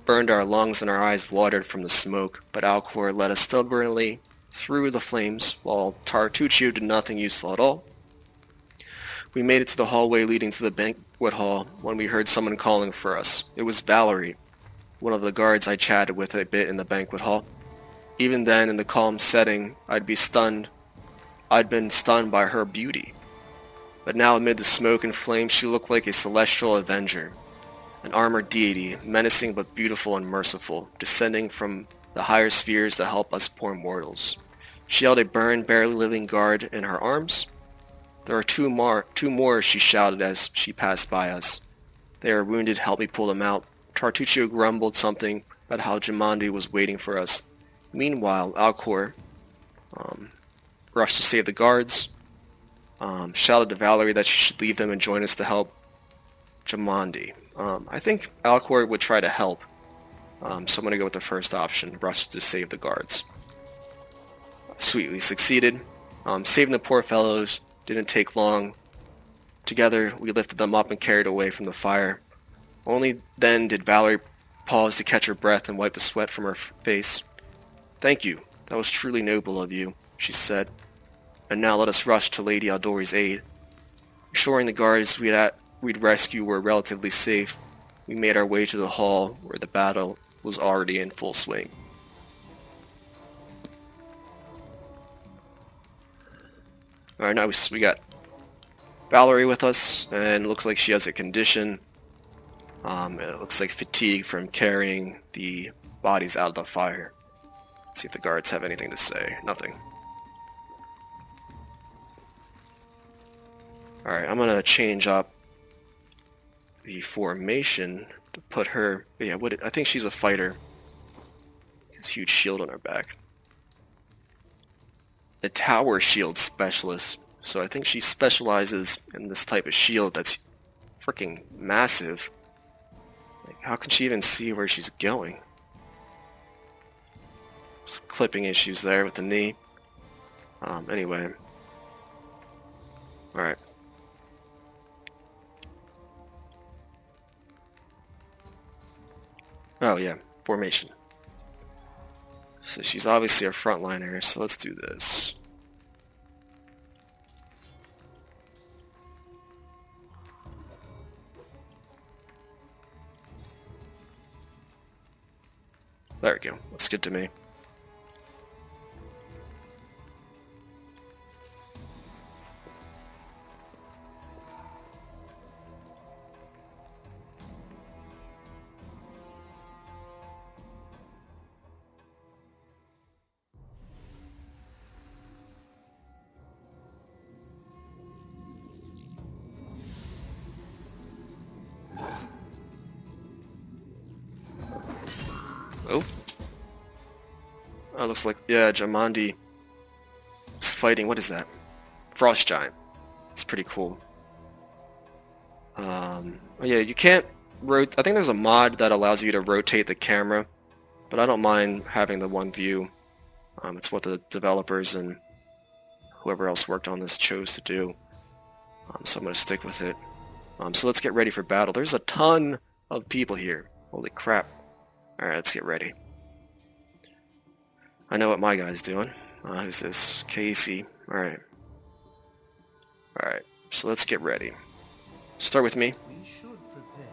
burned our lungs and our eyes watered from the smoke, but Alchor led us stubbornly through the flames, while Tartuccio did nothing useful at all. We made it to the hallway leading to the banquet hall when we heard someone calling for us. It was Valerie, one of the guards I chatted with a bit in the banquet hall. Even then, in the calm setting, I'd been stunned by her beauty. But now amid the smoke and flames, she looked like a celestial avenger. An armored deity, menacing but beautiful and merciful, descending from the higher spheres to help us poor mortals. She held a burned, barely living guard in her arms. There are two more, she shouted as she passed by us. They are wounded, help me pull them out. Tartuccio grumbled something about how Jamandi was waiting for us. Meanwhile, Alchor rushed to save the guards, shouted to Valerie that she should leave them and join us to help Jamandi. I think Alchor would try to help, so I'm going to go with the first option, rush to save the guards. Sweet, we succeeded. Saving the poor fellows didn't take long. Together, we lifted them up and carried away from the fire. Only then did Valerie pause to catch her breath and wipe the sweat from her face. "Thank you. That was truly noble of you," she said. "And now let us rush to Lady Aldori's aid." Ensuring the guards we'd rescue were relatively safe, we made our way to the hall where the battle was already in full swing. Alright, now we got Valerie with us, and it looks like she has a condition. It looks like fatigue from carrying the bodies out of the fire. Let's see if the guards have anything to say. Nothing. Alright, I'm gonna change up the formation to put her... Yeah, I think she's a fighter. This huge shield on her back. A tower shield specialist. So I think she specializes in this type of shield that's freaking massive. Like, how can she even see where she's going? Some clipping issues there with the knee. Anyway. Alright. Oh yeah, formation. So she's obviously a frontliner, so let's do this. There we go. Looks good to me. Oh. Oh, looks like, yeah, Jamandi is fighting, what is that? Frost Giant. It's pretty cool. Oh yeah, you can't I think there's a mod that allows you to rotate the camera, but I don't mind having the one view. It's what the developers and whoever else worked on this chose to do. So I'm going to stick with it. So let's get ready for battle. There's a ton of people here. Holy crap. Alright, let's get ready. I know what my guy's doing. Who's this? Casey. Alright. Alright. So let's get ready. Start with me. We should prepare.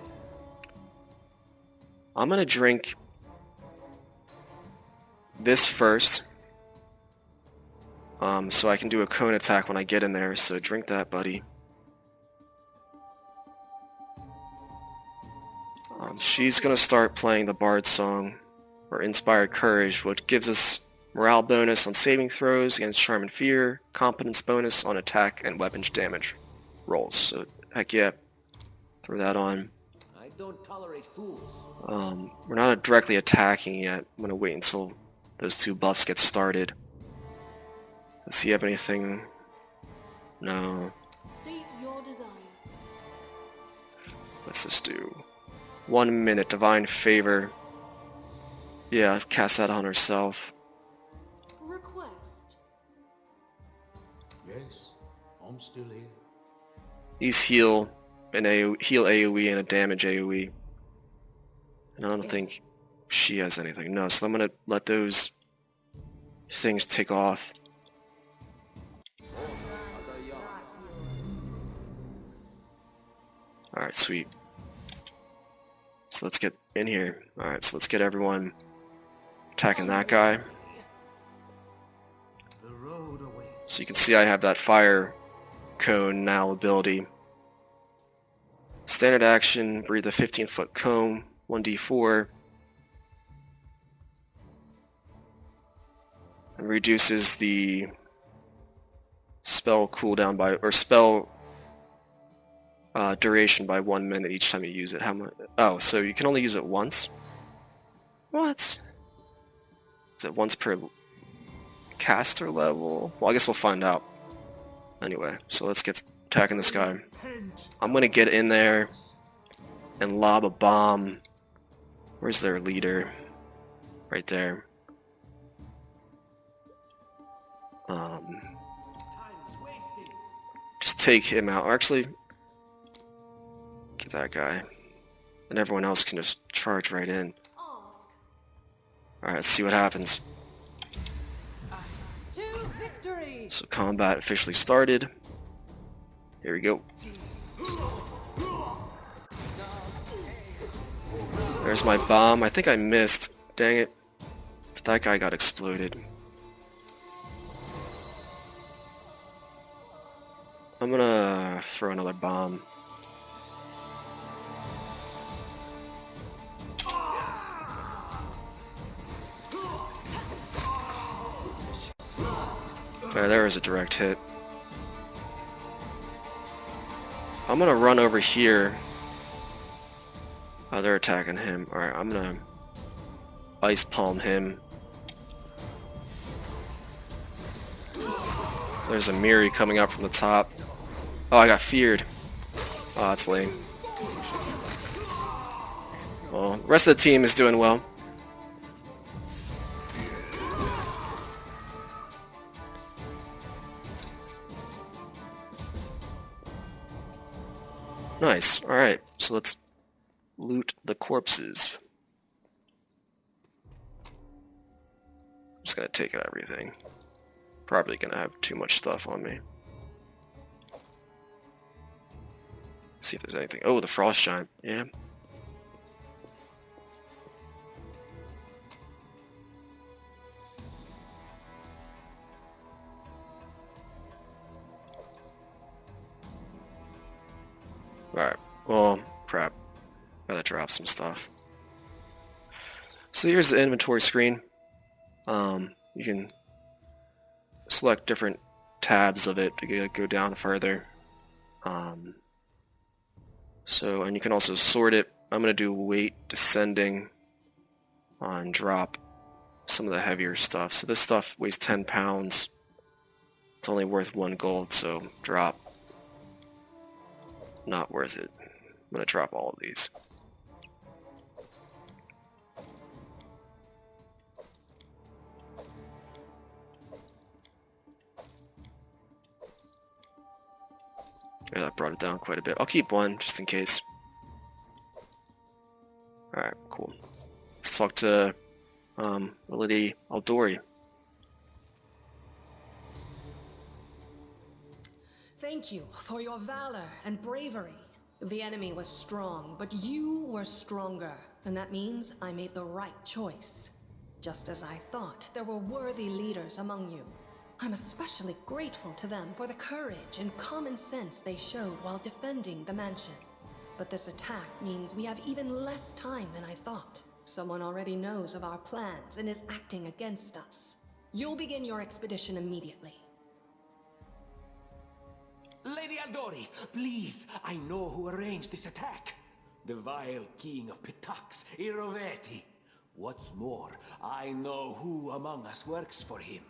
I'm gonna drink this first. So I can do a cone attack when I get in there, so drink that, buddy. She's gonna start playing the Bard song, or Inspired Courage, which gives us morale bonus on saving throws against Charm and Fear, competence bonus on attack and weapons damage rolls. So heck yeah, throw that on. I don't tolerate fools. We're not directly attacking yet. I'm gonna wait until those two buffs get started. Does he have anything? No. State your desire. What's this do? 1 minute, Divine Favor. Yeah, cast that on herself. Request. Yes, I'm still here. He's heal AoE and a damage AoE. And I don't think she has anything. No, so I'm gonna let those things take off. Alright, sweet. So let's get in here. Alright, so let's get everyone attacking that guy. The road awaits. So you can see I have that fire cone now ability. Standard action, breathe a 15-foot cone, 1d4. And reduces the spell cooldown by, or spell duration by 1 minute each time you use it. How much? Oh, so you can only use it once? What? Is it once per caster level? Well, I guess we'll find out. Anyway, so let's get attacking this guy. I'm gonna get in there and lob a bomb. Where's their leader? Right there. Just take him out. Or actually, get that guy. And everyone else can just charge right in. Alright, let's see what happens. So combat officially started. Here we go. There's my bomb. I think I missed. Dang it. That guy got exploded. I'm gonna throw another bomb. There was a direct hit. I'm gonna run over here. Oh, they're attacking him. Alright, I'm gonna ice palm him. There's a Miri coming up from the top. Oh, I got feared. Oh, that's lame. Well, the rest of the team is doing well. Nice. Alright, so let's loot the corpses. I'm just gonna take everything. Probably gonna have too much stuff on me. See if there's anything. Oh, the frost giant. Yeah. Alright. Well, crap. Gotta drop some stuff. So here's the inventory screen. You can select different tabs of it to go down further. And you can also sort it. I'm going to do weight descending on drop some of the heavier stuff. So this stuff weighs 10 pounds. It's only worth 1 gold, so drop. Not worth it. I'm going to drop all of these. Yeah, that brought it down quite a bit. I'll keep 1 just in case. Alright, cool. Let's talk to Lady Aldori. Thank you for your valor and bravery. The enemy was strong, but you were stronger. And that means I made the right choice. Just as I thought, there were worthy leaders among you. I'm especially grateful to them for the courage and common sense they showed while defending the mansion. But this attack means we have even less time than I thought. Someone already knows of our plans and is acting against us. You'll begin your expedition immediately. Lady Aldori, please, I know who arranged this attack. The vile king of Pitax, Iroveti. What's more, I know who among us works for him.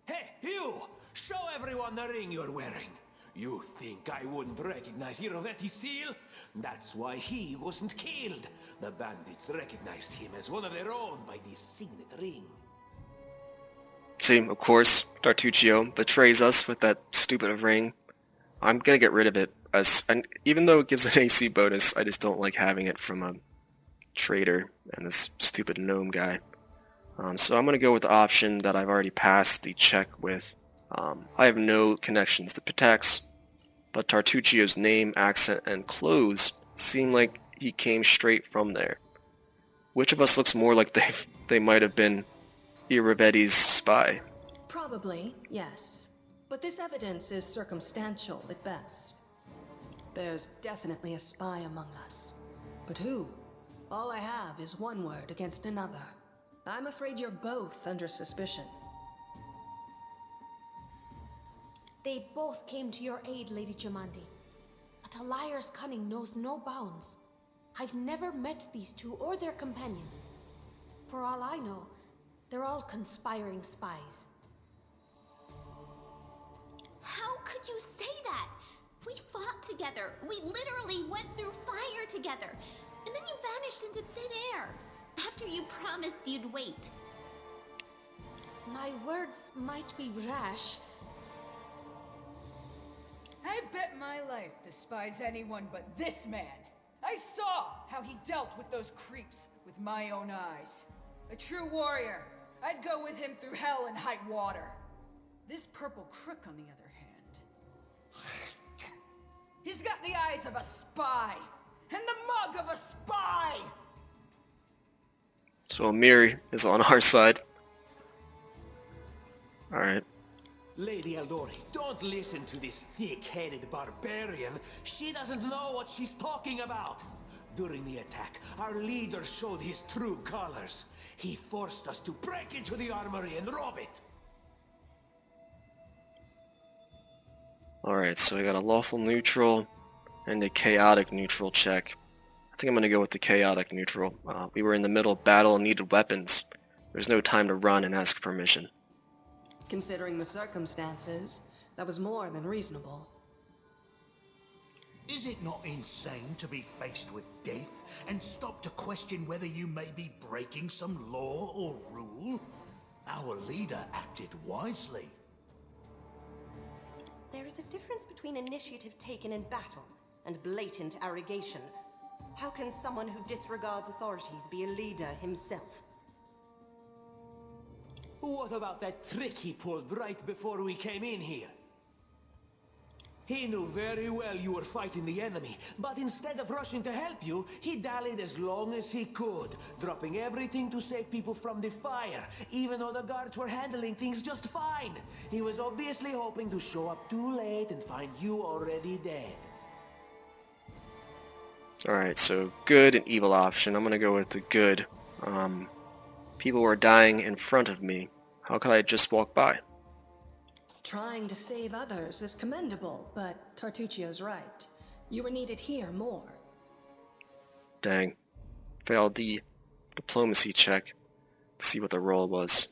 Hey, you! Show everyone the ring you're wearing. You think I wouldn't recognize Iroveti's seal? That's why he wasn't killed. The bandits recognized him as one of their own by this signet ring. See, of course, Tartuccio betrays us with that stupid ring. I'm gonna get rid of it, and even though it gives an AC bonus, I just don't like having it from a traitor and this stupid gnome guy. So I'm gonna go with the option that I've already passed the check with. I have no connections to Pitax, but Tartuccio's name, accent, and clothes seem like he came straight from there. Which of us looks more like they might have been Iroveti's spy? Probably, yes. But this evidence is circumstantial at best. There's definitely a spy among us. But who? All I have is one word against another. I'm afraid you're both under suspicion. They both came to your aid, Lady Jamandi. But a liar's cunning knows no bounds. I've never met these two or their companions. For all I know, they're all conspiring spies. How could you say that? We fought together. We literally went through fire together. And then you vanished into thin air. After you promised you'd wait. My words might be rash. I bet my life despise anyone but this man. I saw how he dealt with those creeps with my own eyes. A true warrior. I'd go with him through hell and high water. This purple crook, on the other hand, he's got the eyes of a spy and the mug of a spy. So Amir is on our side. Alright. Lady Aldori, don't listen to this thick-headed barbarian. She doesn't know what she's talking about. During the attack, our leader showed his true colors. He forced us to break into the armory and rob it. Alright, so I got a lawful neutral and a chaotic neutral check. I think I'm going to go with the chaotic neutral. We were in the middle of battle and needed weapons. There's no time to run and ask permission. Considering the circumstances, that was more than reasonable. Is it not insane to be faced with death and stop to question whether you may be breaking some law or rule? Our leader acted wisely. There is a difference between initiative taken in battle and blatant arrogation. How can someone who disregards authorities be a leader himself? What about that trick he pulled right before we came in here? He knew very well you were fighting the enemy, but instead of rushing to help you, he dallied as long as he could, dropping everything to save people from the fire, even though the guards were handling things just fine. He was obviously hoping to show up too late and find you already dead. Alright, so good and evil option. I'm gonna go with the good. People were dying in front of me. How could I just walk by? Trying to save others is commendable, but Tartuccio's right. You were needed here more. Dang. Failed the diplomacy check. Let's see what the roll was.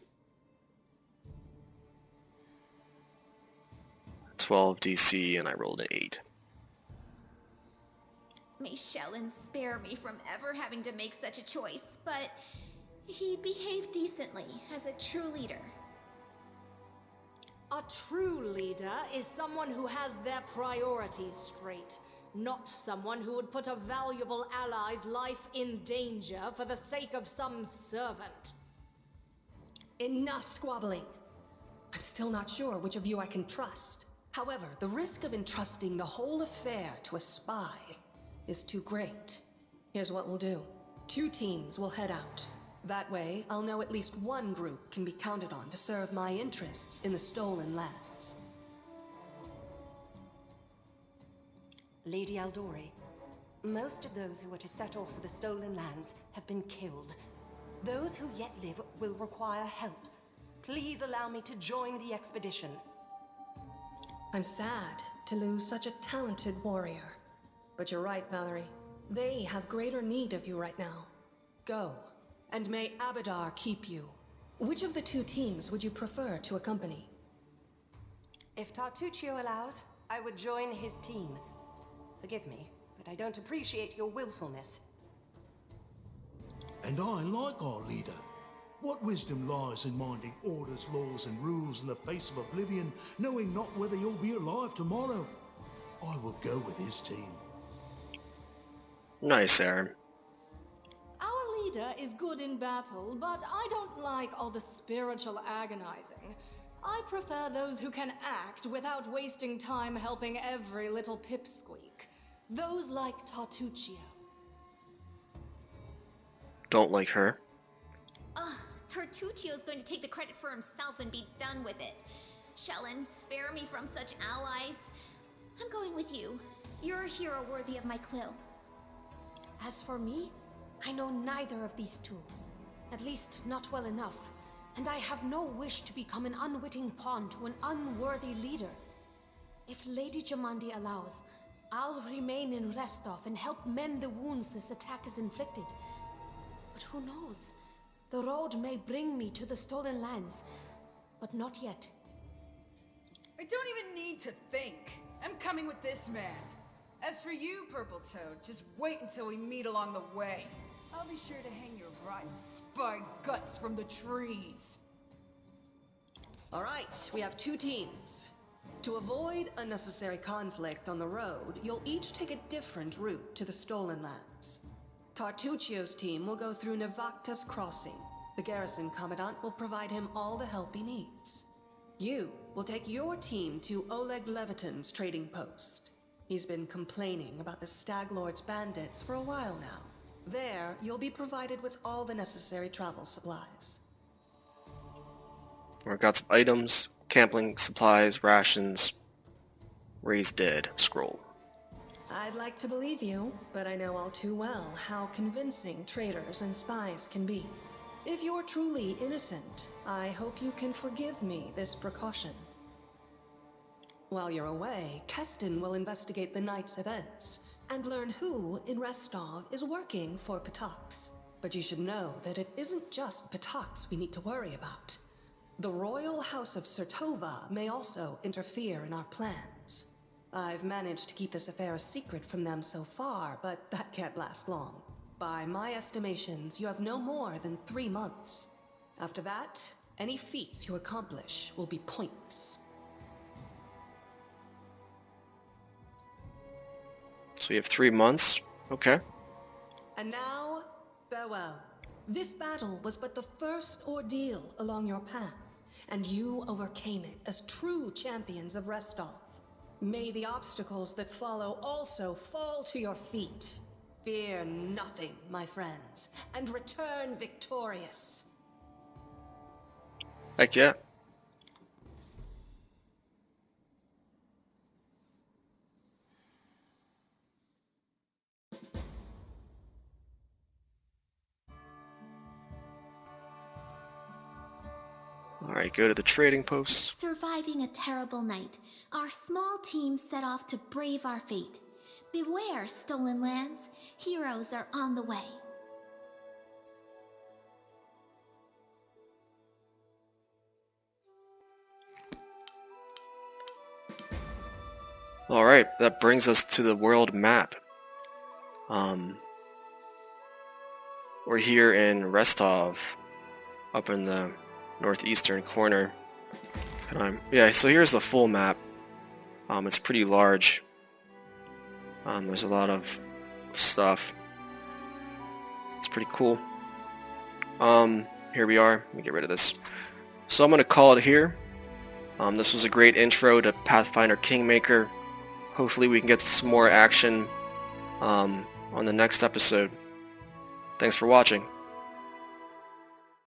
12 DC and I rolled an 8. May Shellen spare me from ever having to make such a choice, but he behaved decently as a true leader. A true leader is someone who has their priorities straight, not someone who would put a valuable ally's life in danger for the sake of some servant. Enough squabbling. I'm still not sure which of you I can trust. However, the risk of entrusting the whole affair to a spy is too great. Here's what we'll do. 2 teams will head out. That way, I'll know at least one group can be counted on to serve my interests in the stolen lands. Lady Aldori, most of those who are to set off for the stolen lands have been killed. Those who yet live will require help. Please allow me to join the expedition. I'm sad to lose such a talented warrior. But you're right, Valerie. They have greater need of you right now. Go, and may Abadar keep you. Which of the 2 teams would you prefer to accompany? If Tartuccio allows, I would join his team. Forgive me, but I don't appreciate your willfulness. And I like our leader. What wisdom lies in minding orders, laws, and rules in the face of oblivion, knowing not whether you'll be alive tomorrow? I will go with his team. Nice, Aaron. Our leader is good in battle, but I don't like all the spiritual agonizing. I prefer those who can act without wasting time helping every little pipsqueak. Those like Tartuccio. Don't like her. Ugh, Tartuccio's going to take the credit for himself and be done with it. Shellen, spare me from such allies. I'm going with you. You're a hero worthy of my quill. As for me, I know neither of these 2. At least not well enough. And I have no wish to become an unwitting pawn to an unworthy leader. If Lady Jamandi allows, I'll remain in Restov and help mend the wounds this attack has inflicted. But who knows? The road may bring me to the stolen lands, but not yet. I don't even need to think. I'm coming with this man. As for you, Purple Toad, just wait until we meet along the way. I'll be sure to hang your rotten spy guts from the trees. All right, we have 2 teams. To avoid unnecessary conflict on the road, you'll each take a different route to the stolen lands. Tartuccio's team will go through Navakta's crossing. The garrison commandant will provide him all the help he needs. You will take your team to Oleg Leviton's trading post. He's been complaining about the Stag Lord's bandits for a while now. There, you'll be provided with all the necessary travel supplies. We've got some items, camping supplies, rations, raised dead, scroll. I'd like to believe you, but I know all too well how convincing traitors and spies can be. If you're truly innocent, I hope you can forgive me this precaution. While you're away, Keston will investigate the night's events and learn who in Restov is working for Patax. But you should know that it isn't just Patax we need to worry about. The Royal House of Sertova may also interfere in our plans. I've managed to keep this affair a secret from them so far, but that can't last long. By my estimations, you have no more than 3 months. After that, any feats you accomplish will be pointless. So you have 3 months? Okay. And now, farewell. This battle was but the first ordeal along your path, and you overcame it as true champions of Restov. May the obstacles that follow also fall to your feet. Fear nothing, my friends, and return victorious. Heck yeah. Alright, go to the trading post. Surviving a terrible night, our small team set off to brave our fate. Beware, stolen lands. Heroes are on the way. Alright, that brings us to the world map. We're here in Restov, up in the northeastern corner. Yeah, so here's the full map. It's pretty large. There's a lot of stuff. It's pretty cool. Here we are. Let me get rid of this. So I'm gonna call it here. This was a great intro to Pathfinder Kingmaker. Hopefully we can get some more action on the next episode. Thanks for watching.